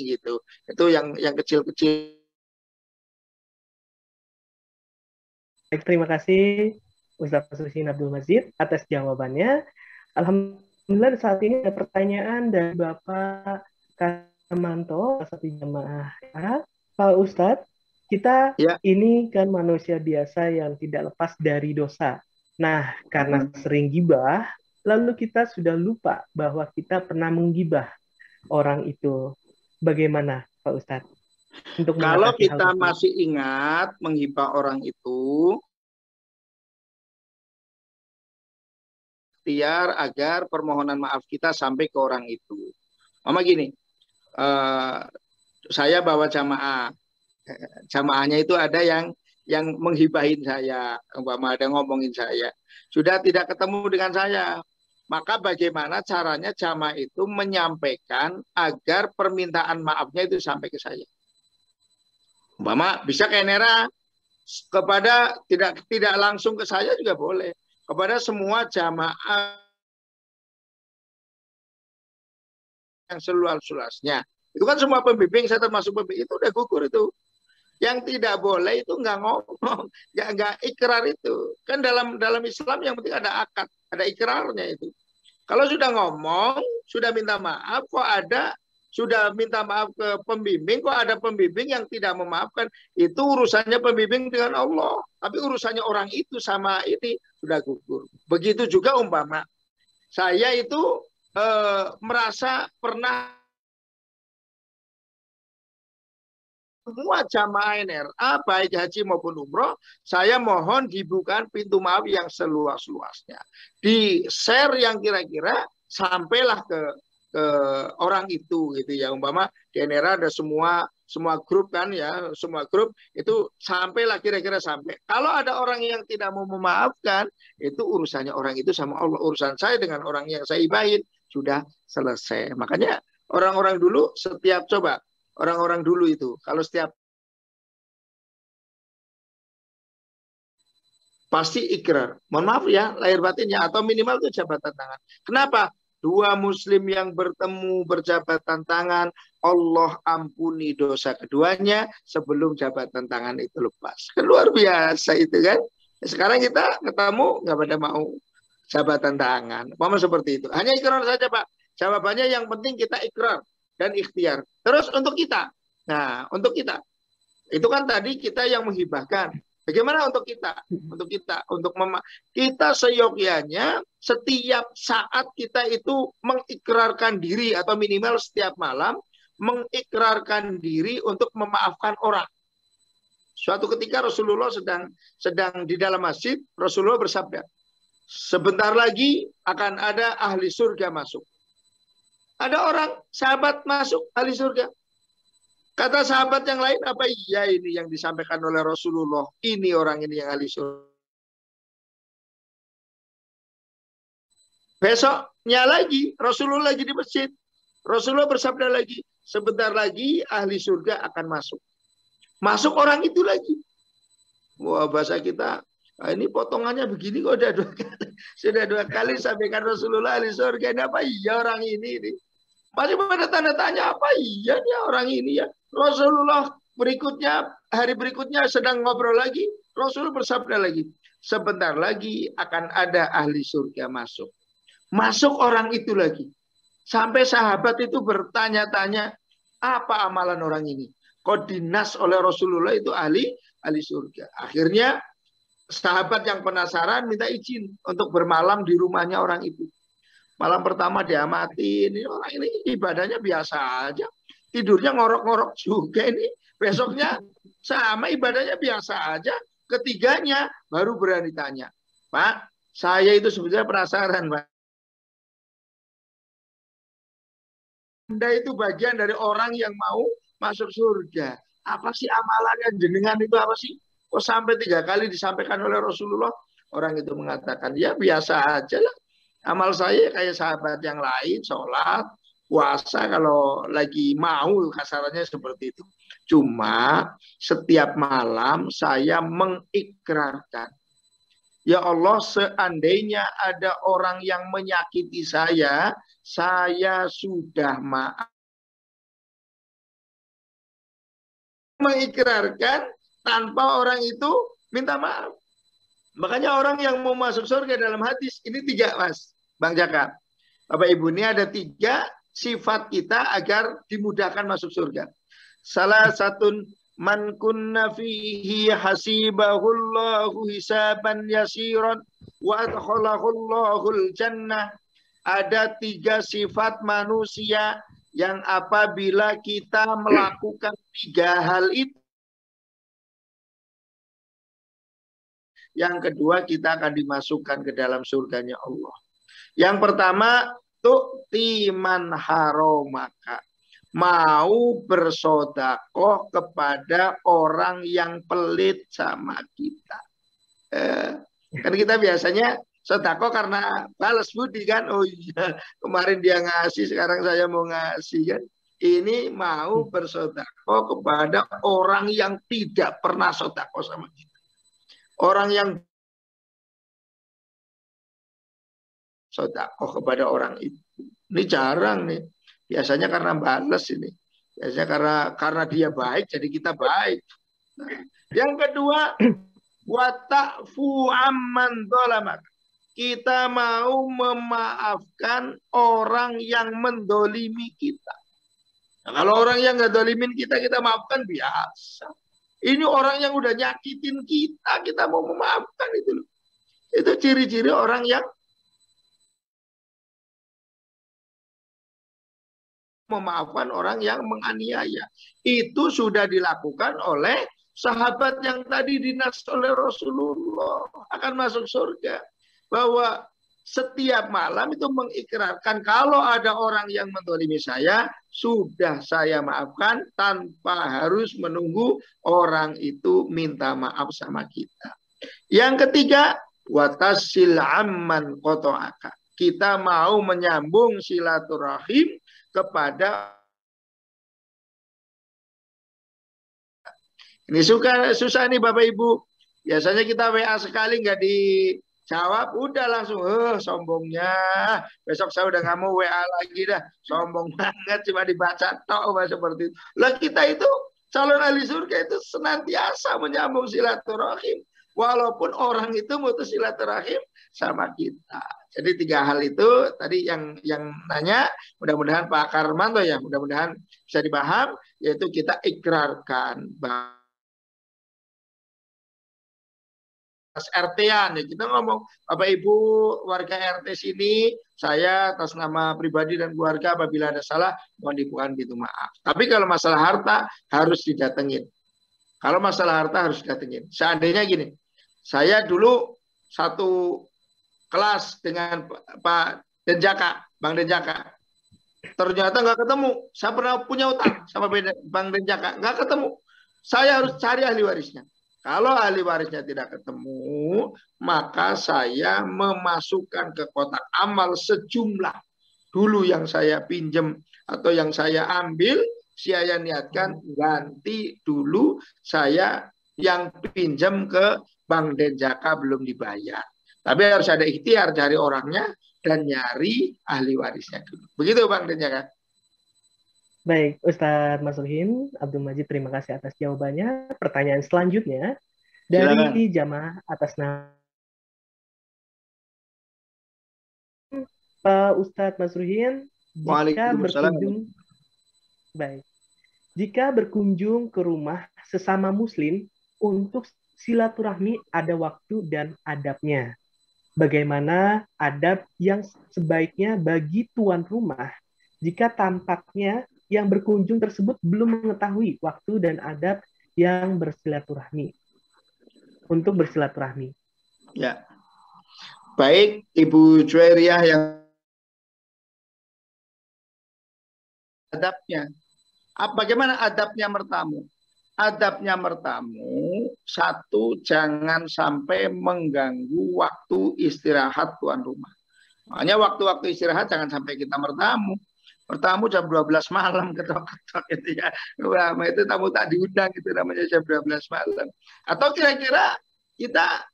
Speaker 3: gitu. Itu yang kecil-kecil.
Speaker 2: Baik, terima kasih Ustaz Husin Abdul Majid atas jawabannya. Alhamdulillah saat ini ada pertanyaan dari Bapak Kamanto, satu jamaah. Pak Ustadz, kita ini kan manusia biasa yang tidak lepas dari dosa. Nah, karena sering gibah, lalu kita sudah lupa bahwa kita pernah menggibah orang itu. Bagaimana, Pak Ustadz? Untuk
Speaker 3: kalau kita masih ingat menggibah orang itu, ikhtiar agar permohonan maaf kita sampai ke orang itu. Mama gini, saya bawa jamaah. Jamaahnya itu ada yang menghibahin saya, ada ngomongin saya. Sudah tidak ketemu dengan saya. Maka bagaimana caranya jamaah itu menyampaikan agar permintaan maafnya itu sampai ke saya. Mama bisa kayak Nera, kepada tidak langsung ke saya juga boleh. Kepada semua jamaah yang seluas-luasnya. Itu kan semua pembimbing, saya termasuk pembimbing, itu udah gugur itu. Yang tidak boleh itu nggak ngomong, nggak ikrar itu. Kan dalam Islam yang penting ada akad, ada ikrarnya itu. Kalau sudah ngomong, sudah minta maaf, sudah minta maaf ke pembimbing, kok ada pembimbing yang tidak memaafkan, itu urusannya pembimbing dengan Allah. Tapi urusannya orang itu sama ini sudah gugur. Begitu juga umpama saya itu merasa pernah semua jamaah NRA baik haji maupun umroh, saya mohon dibuka pintu maaf yang seluas-luasnya, di share yang kira-kira sampailah ke orang itu gitu ya. Umpama di NRA ada semua grup kan ya, semua grup itu sampailah kira-kira sampai. Kalau ada orang yang tidak mau memaafkan, itu urusannya orang itu sama Allah. Urusan saya dengan orang yang saya ibahin sudah selesai. Makanya orang-orang dulu setiap orang-orang dulu itu kalau setiap pasti ikrar, mohon maaf ya lahir batinnya, atau minimal itu jabatan tangan. Kenapa? Dua muslim yang bertemu berjabatan tangan, Allah ampuni dosa keduanya sebelum jabatan tangan itu lepas. Kan luar biasa itu kan. Sekarang kita ketemu nggak pada mau jabatan tangan. Mama seperti itu. Hanya ikrar saja Pak. Jawabannya yang penting kita ikrar dan ikhtiar. Terus untuk kita. Nah, untuk kita. Itu kan tadi kita yang menghibahkan. Bagaimana untuk kita? Kita seyogyanya setiap saat kita itu mengikrarkan diri atau minimal setiap malam mengikrarkan diri untuk memaafkan orang. Suatu ketika Rasulullah sedang di dalam masjid, Rasulullah bersabda, sebentar lagi akan ada ahli surga masuk. Ada orang sahabat masuk ahli surga. Kata sahabat yang lain, apa iya ini yang disampaikan oleh Rasulullah? Ini orang ini yang ahli surga. Besoknya lagi, Rasulullah lagi di masjid. Rasulullah bersabda lagi, sebentar lagi ahli surga akan masuk. Masuk orang itu lagi. Wah, bahasa kita, ini potongannya begini kok udah 2 kali. Sudah 2 kali sampaikan Rasulullah ahli surga. Ini apa iya orang ini? Masih pada tanda tanya, apa iya nih orang ini ya? Rasulullah berikutnya, hari berikutnya sedang ngobrol lagi. Rasulullah bersabda lagi, sebentar lagi akan ada ahli surga masuk. Masuk orang itu lagi. Sampai sahabat itu bertanya-tanya, apa amalan orang ini? Kok dinas oleh Rasulullah itu ahli surga. Akhirnya sahabat yang penasaran minta izin untuk bermalam di rumahnya orang itu. Malam pertama diamati, ini orang ini ibadahnya biasa aja. Tidurnya ngorok-ngorok juga ini. Besoknya sama ibadahnya biasa aja. Ketiganya baru berani tanya, Pak, saya itu sebetulnya penasaran, Pak. Anda itu bagian dari orang yang mau masuk surga. Apa sih amalannya jenengan itu apa sih? Kok sampai 3 kali disampaikan oleh Rasulullah? Orang itu mengatakan, ya biasa aja lah. Amal saya kayak sahabat yang lain, sholat, puasa kalau lagi mau, kasarannya seperti itu. Cuma setiap malam saya mengikrarkan, ya Allah, seandainya ada orang yang menyakiti saya sudah maaf. Mengikrarkan tanpa orang itu minta maaf. Makanya orang yang mau masuk surga dalam hadis, ini 3, Mas, Bang Jaka. Bapak Ibu, ini ada 3 sifat kita agar dimudahkan masuk surga. Salah satu, man kunna fihi hasibahullahu hisaban yasiran wa adkhalahullahul jannah. Ada 3 sifat manusia yang apabila kita melakukan 3 hal itu, yang kedua kita akan dimasukkan ke dalam surganya Allah. Yang pertama, tu'timan haromaka, mau bersodakoh kepada orang yang pelit sama kita. Kan kita biasanya sodakoh karena balas budi kan. Oh iya, kemarin dia ngasih, sekarang saya mau ngasih kan. Ini mau bersodakoh kepada orang yang tidak pernah sodakoh sama kita. Orang yang sodakoh kepada orang itu. Ini jarang nih. Biasanya karena balas ini. Biasanya karena dia baik, jadi kita baik. Nah, yang kedua, wata'fu amman dzalamak. Kita mau memaafkan orang yang mendolimi kita. Nah, kalau orang yang nggak dolimin kita, kita maafkan biasa. Ini orang yang udah nyakitin kita mau memaafkan itu loh. Itu ciri-ciri orang yang memaafkan orang yang menganiaya. Itu sudah dilakukan oleh sahabat yang tadi dinas oleh Rasulullah akan masuk surga. Bahwa setiap malam itu mengikrarkan, kalau ada orang yang mendolimi saya, sudah saya maafkan tanpa harus menunggu orang itu minta maaf sama kita. Yang ketiga, watasil amman qata'aka. Kita mau menyambung silaturahim kepada, ini susah nih Bapak Ibu. Biasanya kita WA sekali nggak dijawab, udah langsung sombongnya. Besok saya udah nggak mau WA lagi dah. Sombong banget, cuma dibaca tok seperti itu. Lah kita itu calon ahli surga itu senantiasa menyambung silaturahim. Walaupun orang itu mutus silaturahim sama kita. Jadi 3 hal itu tadi yang nanya, mudah-mudahan Pak Karmanto ya, mudah-mudahan bisa dipaham, yaitu kita ikrarkan RT-an ya, kita ngomong, Bapak Ibu warga RT sini, saya atas nama pribadi dan keluarga apabila ada salah mohon dibukan gitu, maaf. Tapi kalau masalah harta harus didatengin. Kalau masalah harta harus didatengin. Seandainya gini, saya dulu satu kelas dengan Pak Denjaka, Bang Denjaka. Ternyata nggak ketemu. Saya pernah punya utang sama Bang Denjaka, nggak ketemu. Saya harus cari ahli warisnya. Kalau ahli warisnya tidak ketemu, maka saya memasukkan ke kotak amal sejumlah dulu yang saya pinjem atau yang saya ambil, saya niatkan ganti dulu saya yang pinjam ke Bank Denjaka belum dibayar. Tapi harus ada ikhtiar cari orangnya dan nyari ahli warisnya dulu. Begitu Bang Denjaka.
Speaker 2: Baik, Ustadz Masruhin, Abdul Majid, terima kasih atas jawabannya. Pertanyaan selanjutnya dari
Speaker 3: Silakan.
Speaker 2: jamaah atas nama Pak Ustadz Masruhin, jika
Speaker 3: Waalaikumsalam.
Speaker 2: berkunjung, baik, jika berkunjung ke rumah sesama Muslim untuk silaturahmi ada waktu dan adabnya. Bagaimana adab yang sebaiknya bagi tuan rumah jika tampaknya yang berkunjung tersebut belum mengetahui waktu dan adab yang bersilaturahmi untuk bersilaturahmi.
Speaker 3: Ya. Baik, Ibu Juwairiyah yang adabnya. Bagaimana adabnya mertamu? Adabnya mertamu, satu, jangan sampai mengganggu waktu istirahat tuan rumah. Makanya waktu-waktu istirahat jangan sampai kita mertamu. Pertamu jam 12 malam ketok-ketok gitu ya. Wah, itu tamu tak diundang itu namanya jam 12 malam. Atau kira-kira kita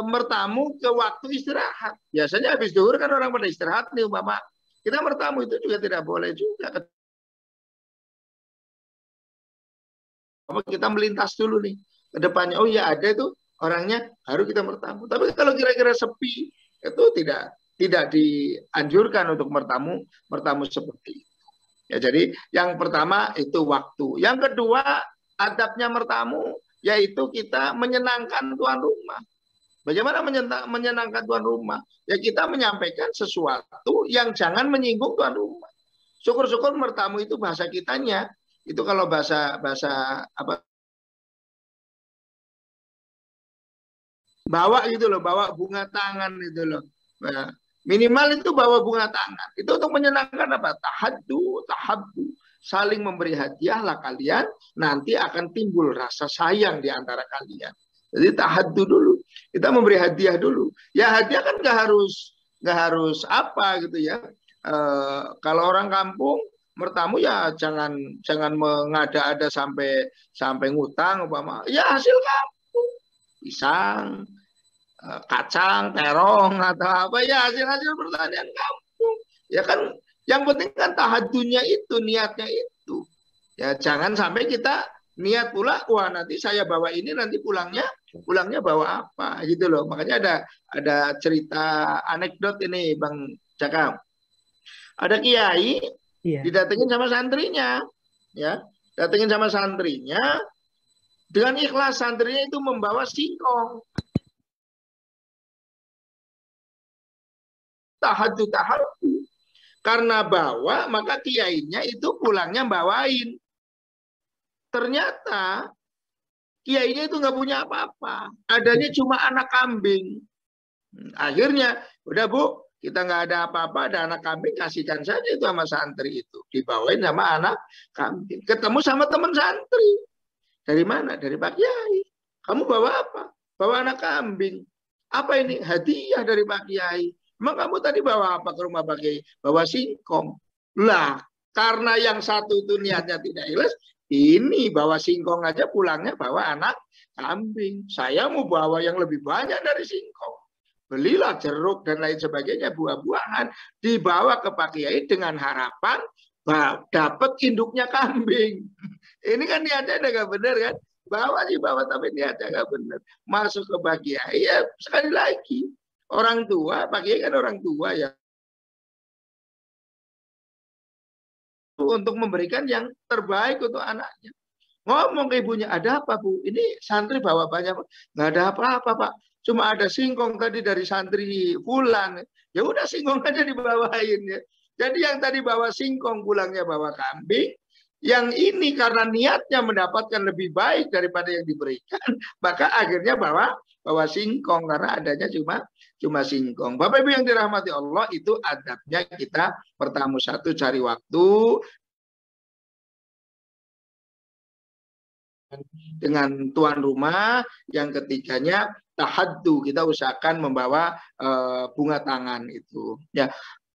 Speaker 3: mertamu ke waktu istirahat. Biasanya habis zuhur kan orang pada istirahat nih umpama. Kita mertamu itu juga tidak boleh juga. Kita melintas dulu nih ke depannya. Oh ya ada itu orangnya, baru kita mertamu. Tapi kalau kira-kira sepi itu tidak dianjurkan untuk mertamu seperti itu. Ya, jadi yang pertama itu waktu. Yang kedua adabnya mertamu yaitu kita menyenangkan tuan rumah. Bagaimana menyenangkan tuan rumah? Ya kita menyampaikan sesuatu yang jangan menyinggung tuan rumah. Syukur-syukur mertamu itu bahasa kitanya. Itu kalau bahasa apa? Bawa gitu loh, bawa bunga tangan itu loh. Nah, minimal itu bawa bunga tangan. Itu untuk menyenangkan apa? Tahaddu, tahabbu. Saling memberi hadiah lah kalian, nanti akan timbul rasa sayang di antara kalian. Jadi tahaddu dulu. Kita memberi hadiah dulu. Ya hadiah kan nggak harus apa gitu ya. Kalau orang kampung mertamu ya jangan mengada-ada sampai ngutang umpama. Ya hasil kampung, pisang, kacang, terong atau apa ya hasil pertanian kampung. Ya kan yang penting kan tahaddunya itu, niatnya itu. Ya jangan sampai kita niat pula, wah nanti saya bawa ini, nanti pulangnya bawa apa gitu loh. Makanya ada cerita anekdot ini Bang Jaka. Ada kiai didatengin sama santrinya, ya, datengin sama santrinya, dengan ikhlas santrinya itu membawa singkong. Tahaddu, karena bawa maka kiainya itu pulangnya bawain. Ternyata kiainya itu nggak punya apa-apa, adanya cuma anak kambing. Akhirnya udah Bu, kita nggak ada apa-apa, ada anak kambing, kasihkan saja itu sama santri itu. Dibawain sama anak kambing. Ketemu sama teman santri. Dari mana? Dari Pak Kiai. Kamu bawa apa? Bawa anak kambing. Apa ini? Hadiah dari Pak Kiai. Emang kamu tadi bawa apa ke rumah Pak Kiai? Bawa singkong. Lah, karena yang satu itu niatnya tidak ikhlas, ini bawa singkong aja pulangnya bawa anak kambing. Saya mau bawa yang lebih banyak dari singkong. Belilah jeruk dan lain sebagainya, buah-buahan, dibawa ke Pak Kiai dengan harapan dapat induknya kambing. Ini kan niatnya udah gak benar kan? Bawa tapi niatnya gak benar. Masuk ke Pak Kiai, ya sekali lagi orang tua, Pak Kiai kan orang tua ya, untuk memberikan yang terbaik untuk anaknya. Ngomong ke ibunya, ada apa Bu? Ini santri bawa banyak. Nggak ada apa-apa Pak. Cuma ada singkong tadi dari santri Fulan. Ya udah singkong aja dibawain ya. Jadi yang tadi bawa singkong pulangnya bawa kambing. Yang ini karena niatnya mendapatkan lebih baik daripada yang diberikan, maka akhirnya bawa singkong karena adanya cuma singkong. Bapak Ibu yang dirahmati Allah, itu adabnya kita pertama satu cari waktu dengan tuan rumah, yang ketiganya tahaddu, kita usahakan membawa bunga tangan itu. Ya,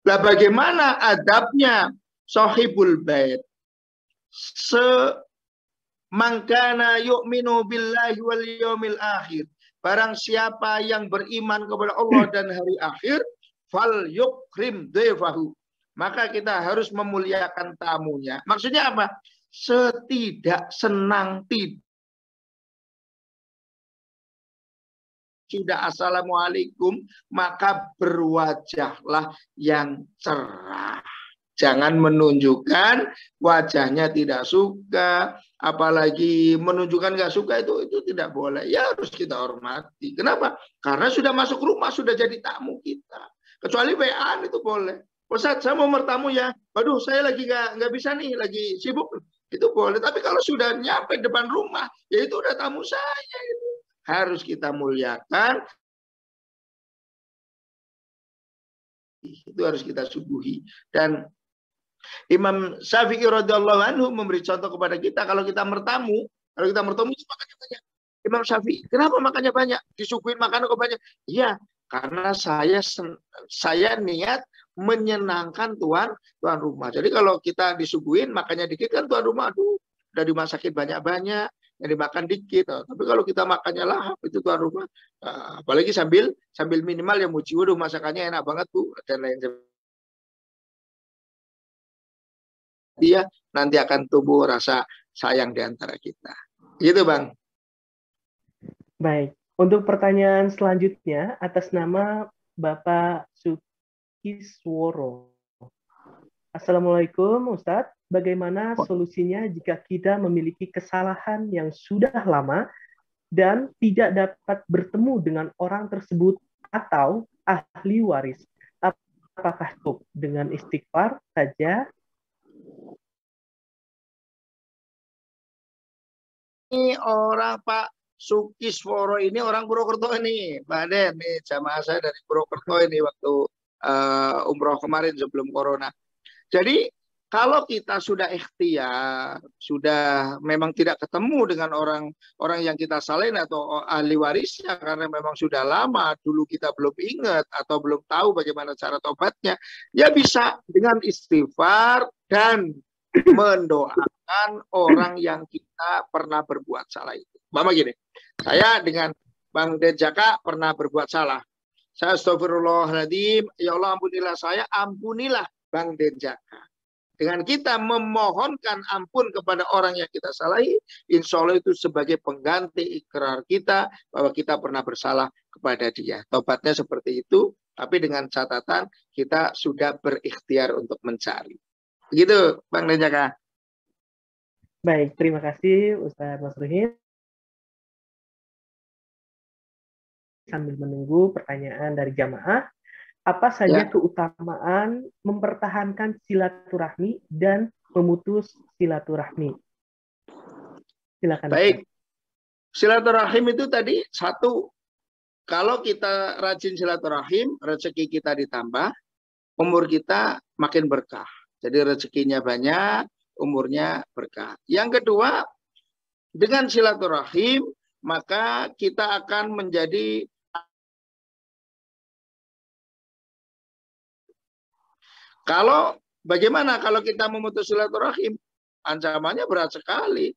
Speaker 3: Lah bagaimana adabnya sahibul bait? Mangkana yu'minu billahi wal yawmil akhir. Barang siapa yang beriman kepada Allah dan hari akhir, fal yukrim devahu. Maka kita harus memuliakan tamunya. Maksudnya apa? Setidak senang tidak. Sudah assalamualaikum, maka berwajahlah yang cerah. Jangan menunjukkan wajahnya tidak suka, apalagi menunjukkan nggak suka itu tidak boleh. Ya harus kita hormati. Kenapa? Karena sudah masuk rumah, sudah jadi tamu kita. Kecuali WA itu boleh. Ustaz, saya mau bertamu ya. Waduh, saya lagi nggak bisa nih, lagi sibuk. Itu boleh. Tapi kalau sudah nyampe depan rumah, ya itu udah tamu saya. Itu harus kita muliakan. Itu harus kita suguhi. Dan Imam Syafi'i radhiyallahu anhu memberi contoh kepada kita kalau kita bertamu makannya banyak. Imam Syafi'i, kenapa makannya banyak? Disuguhin makanan kok banyak? Iya, karena saya niat menyenangkan tuan rumah. Jadi kalau kita disuguhin makannya dikit kan tuan rumah, aduh, udah dimasakin banyak-banyak, yang dimakan dikit. Tapi kalau kita makannya lahap itu tuan rumah, apalagi sambil minimal yang muji, waduh masakannya enak banget tuh dan lain sebagainya. Dia nanti akan tumbuh rasa sayang di antara kita. Gitu, Bang.
Speaker 2: Baik. Untuk pertanyaan selanjutnya atas nama Bapak Sukisworo. Assalamualaikum Ustadz. Bagaimana solusinya jika kita memiliki kesalahan yang sudah lama dan tidak dapat bertemu dengan orang tersebut atau ahli waris? Apakah cukup dengan istighfar saja?
Speaker 3: Ini orang Pak Sukisworo ini orang Purwokerto ini, Pak Den, nih jamaah saya dari Purwokerto ini waktu umroh kemarin sebelum corona. Jadi kalau kita sudah ikhtiar, sudah memang tidak ketemu dengan orang yang kita salahin atau ahli warisnya karena memang sudah lama, dulu kita belum ingat atau belum tahu bagaimana cara tobatnya, ya bisa dengan istighfar dan mendoakan orang yang kita pernah berbuat salah itu. Mama gini, saya dengan Bang Denjaka pernah berbuat salah. Saya astagfirullahaladzim, ya Allah ampunilah saya, ampunilah Bang Denjaka. Dengan kita memohonkan ampun kepada orang yang kita salahi, insya Allah itu sebagai pengganti ikrar kita bahwa kita pernah bersalah kepada dia. Tobatnya seperti itu, tapi dengan catatan kita sudah berikhtiar untuk mencari. Begitu, Bang Denjaka.
Speaker 2: Baik, terima kasih Ustaz Masruhin. Sambil menunggu pertanyaan dari jamaah, apa saja keutamaan mempertahankan silaturahmi dan memutus silaturahmi? Silakan.
Speaker 3: Baik, silaturahim itu tadi satu, kalau kita rajin silaturahim, rezeki kita ditambah, umur kita makin berkah. Jadi rezekinya banyak, umurnya berkah. Yang kedua, dengan silaturahim, maka kita akan menjadi bagaimana kalau kita memutus silaturahim? Ancamannya berat sekali.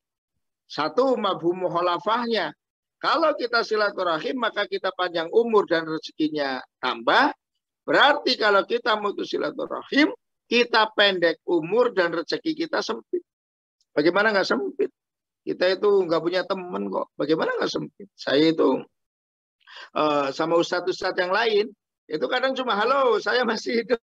Speaker 3: Satu, mafhum mukhalafahnya. Kalau kita silaturahim, maka kita panjang umur dan rezekinya tambah. Berarti kalau kita memutus silaturahim, kita pendek umur dan rezeki kita sempit. Bagaimana nggak sempit? Kita itu nggak punya teman kok. Bagaimana nggak sempit? Saya itu sama ustadz-ustadz yang lain, itu kadang cuma, halo, saya masih hidup.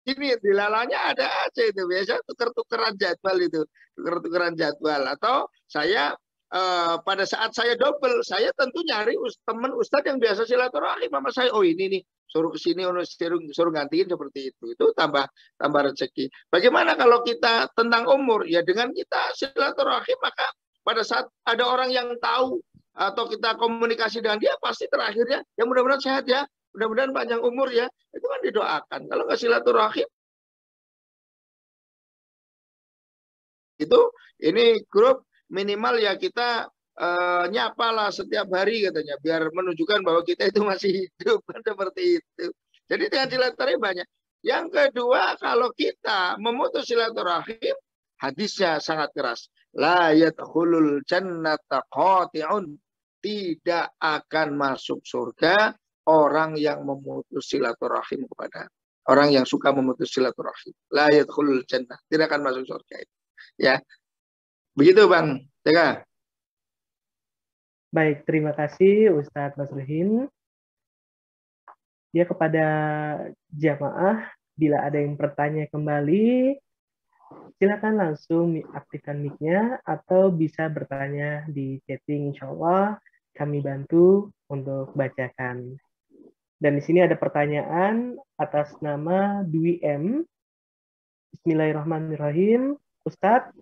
Speaker 3: Ini dilalanya ada aja itu. Biasa tuker-tukeran jadwal itu. Tuker-tukeran jadwal. Atau saya pada saat saya double, saya tentu nyari teman ustadz yang biasa silaturahim sama saya. Oh ini nih, suruh kesini, suruh gantiin seperti itu. Itu tambah rezeki. Bagaimana kalau kita tentang umur? Ya dengan kita silaturahim, maka pada saat ada orang yang tahu atau kita komunikasi dengan dia, pasti terakhirnya, ya mudah-mudahan sehat ya, mudah-mudahan panjang umur ya. Itu kan didoakan. Kalau nggak silaturahim, itu ini grup minimal ya kita nyapalah setiap hari katanya biar menunjukkan bahwa kita itu masih hidup kan seperti itu. Jadi dengan silaturahim banyak. Yang kedua, kalau kita memutus silaturahim, hadisnya sangat keras. La yadkhulul jannata qati'un. Tidak akan masuk surga orang yang memutus silaturahim kepada orang yang suka memutus silaturahim. La yadkhulul jannah. Tidak akan masuk surga. Ya. Begitu Bang Jaka.
Speaker 2: Baik, terima kasih Ustadz Masruhin. Ya, kepada jamaah, bila ada yang bertanya kembali, silakan langsung aktifkan mic-nya atau bisa bertanya di chatting. Insya Allah kami bantu untuk bacakan. Dan di sini ada pertanyaan atas nama Dwi M. Bismillahirrahmanirrahim. Ustadz,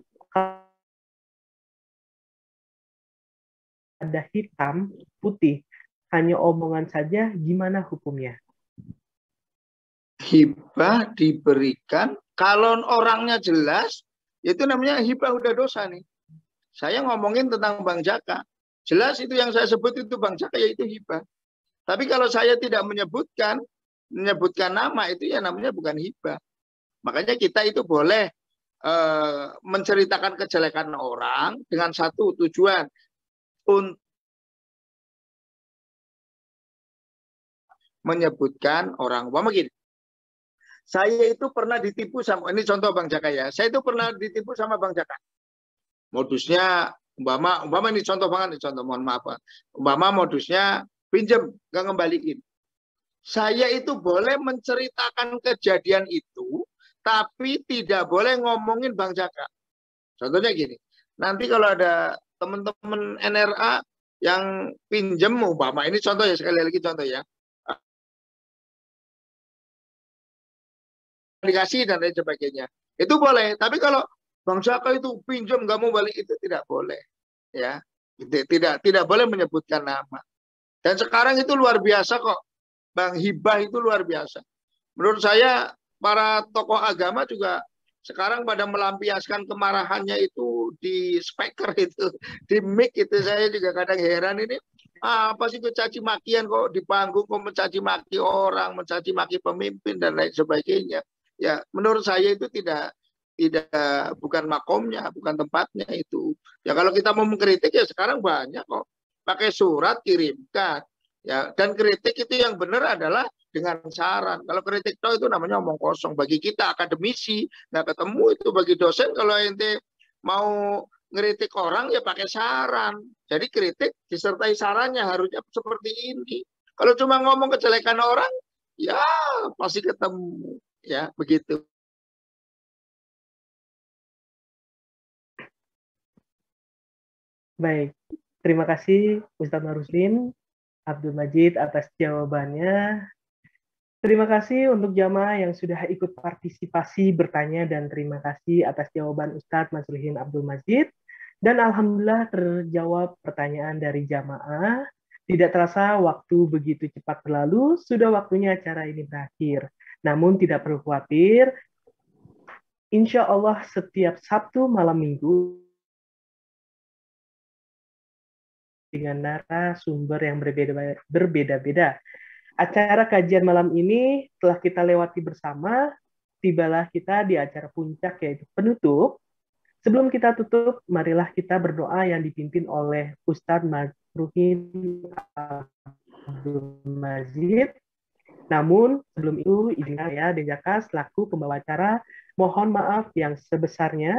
Speaker 2: ada hitam, putih, hanya omongan saja, gimana hukumnya?
Speaker 3: Hibah diberikan, kalau orangnya jelas, itu namanya hibah udah dosa nih. Saya ngomongin tentang Bang Jaka. Jelas itu yang saya sebut itu Bang Jaka, yaitu hibah. Tapi kalau saya tidak menyebutkan nama, itu ya namanya bukan hibah. Makanya kita itu boleh menceritakan kejelekan orang dengan satu tujuan, untuk menyebutkan orang. Umpama gini, saya itu pernah ditipu sama, ini contoh Bang Jaka ya, saya itu pernah ditipu sama Bang Jaka. Modusnya, umpama ini contoh banget, contoh, mohon maaf. Umpama modusnya pinjam, nggak ngembaliin. Saya itu boleh menceritakan kejadian itu, tapi tidak boleh ngomongin Bang Jaka. Contohnya gini, nanti kalau ada teman-teman NRA yang pinjam, umpama ini contoh ya, sekali lagi contoh ya, dikasih dan lain sebagainya, itu boleh. Tapi kalau Bang Jaka itu pinjam nggak mau balik, itu tidak boleh, ya. Tidak boleh menyebutkan nama. Dan sekarang itu luar biasa kok, Bang, hibah itu luar biasa. Menurut saya para tokoh agama juga sekarang pada melampiaskan kemarahannya itu di speaker itu, di mic itu. Saya juga kadang heran, ini apa sih caci makian kok di panggung, kok mencaci maki orang, mencaci maki pemimpin dan lain sebagainya. Ya, menurut saya itu tidak bukan makomnya, bukan tempatnya itu. Ya kalau kita mau mengkritik ya sekarang banyak kok, pakai surat kirimkan. Ya, dan kritik itu yang benar adalah dengan saran. Kalau kritik itu namanya omong kosong. Bagi kita akademisi nggak ketemu itu. Bagi dosen kalau ente mau ngeritik orang ya pakai saran. Jadi kritik disertai sarannya, harusnya seperti ini. Kalau cuma ngomong kejelekan orang, ya pasti ketemu. Ya begitu.
Speaker 2: Baik, terima kasih Ustadz Maruslin Abdul Majid atas jawabannya. Terima kasih untuk jamaah yang sudah ikut partisipasi bertanya, dan terima kasih atas jawaban Ustadz Masruhin Abdul Majid. Dan alhamdulillah terjawab pertanyaan dari jamaah. Tidak terasa waktu begitu cepat berlalu, sudah waktunya acara ini berakhir. Namun tidak perlu khawatir, insya Allah setiap Sabtu malam minggu dengan narasumber yang berbeda-beda. Acara kajian malam ini telah kita lewati bersama, tibalah kita di acara puncak yaitu penutup. Sebelum kita tutup, marilah kita berdoa yang dipimpin oleh Ustadz Masruhin Abdul Majid. Namun sebelum itu izinkan ya Denjaka selaku pembawa acara mohon maaf yang sebesarnya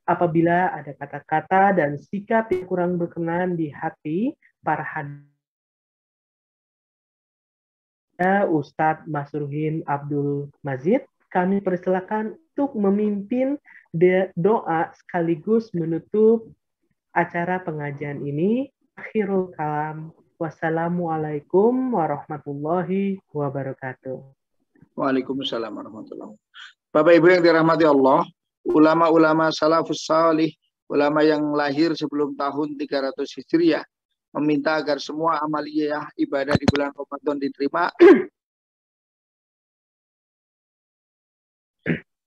Speaker 2: apabila ada kata-kata dan sikap yang kurang berkenan di hati para hadirin. Ustadz Masruhin Abdul Majid, kami persilakan untuk memimpin doa sekaligus menutup acara pengajian ini. Akhirul kalam. Wassalamualaikum warahmatullahi wabarakatuh.
Speaker 3: Waalaikumsalam warahmatullahi wabarakatuh. Bapak Ibu yang dirahmati Allah, ulama-ulama salafus salih, ulama yang lahir sebelum tahun 300 Hijriah, meminta agar semua amaliyah ibadah di bulan Ramadan diterima.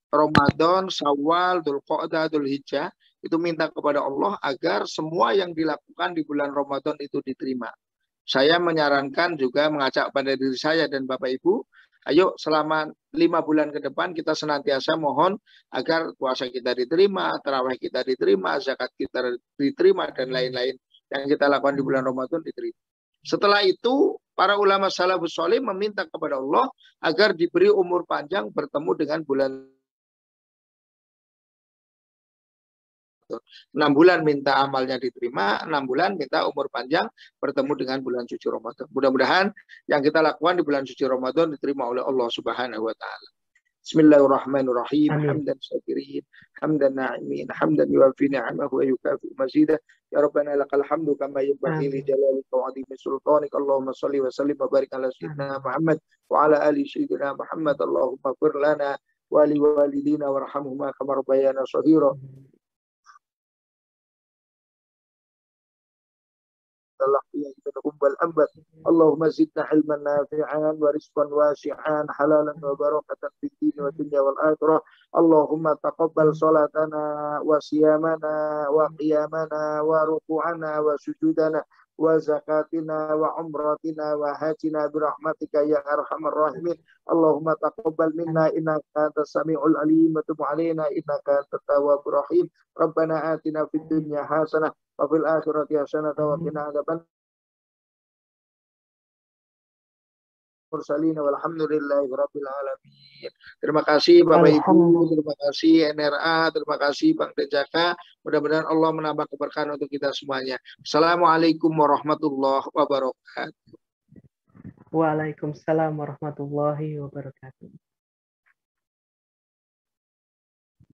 Speaker 3: Ramadan, Syawal, Dzulqa'dah, Dzulhijjah itu minta kepada Allah agar semua yang dilakukan di bulan Ramadan itu diterima. Saya menyarankan juga mengajak pada diri saya dan Bapak Ibu, ayo selama 5 bulan ke depan kita senantiasa mohon agar puasa kita diterima, tarawih kita diterima, zakat kita diterima, dan lain-lain yang kita lakukan di bulan Ramadan diterima. Setelah itu, para ulama salafus sholih meminta kepada Allah agar diberi umur panjang bertemu dengan bulan 6 bulan minta amalnya diterima, 6 bulan minta umur panjang bertemu dengan bulan suci Ramadan. Mudah-mudahan yang kita lakukan di bulan suci Ramadan diterima oleh Allah Subhanahu wa taala. Bismillahirrahmanirrahim. Hamdan syakirin, hamdan na'imin, hamdan yuwafi ni'amahu wa yukafi mazidah. Ya Rabbana lakal hamdu kama yanbaghi li jalalika wa 'azimi sultanik. Allahumma shalli wa sallim wa barik ala sayyidina Muhammad wa ala ali sayyidina Muhammad. Allahumma ighfir lana wa li walidina warhamhuma kama rabbayana shaghira. اللهم زدنا علما نافعا ورزقا واسعا حلالا وبركة في الدين والدنيا والآخرة. اللهم تقبل صلاتنا وصيامنا وقيامنا وركوعنا وسجودنا وزكاتنا وعمرتنا وحجنا برحمتك يا أرحم الراحمين. اللهم تقبل منا إنك أنت السميع العليم وتب علينا إنك أنت التواب الرحيم. ربنا آتنا في الدنيا حسنة وفي الآخرة حسنة وقنا عذاب mursalin walhamdulillahi rabbil alamin. Terima kasih Bapak Ibu, terima kasih NRA, terima kasih Bank Denjaka. Mudah-mudahan Allah menambah keberkahan untuk kita semuanya. Assalamualaikum warahmatullahi wabarakatuh.
Speaker 2: Waalaikumsalam warahmatullahi wabarakatuh.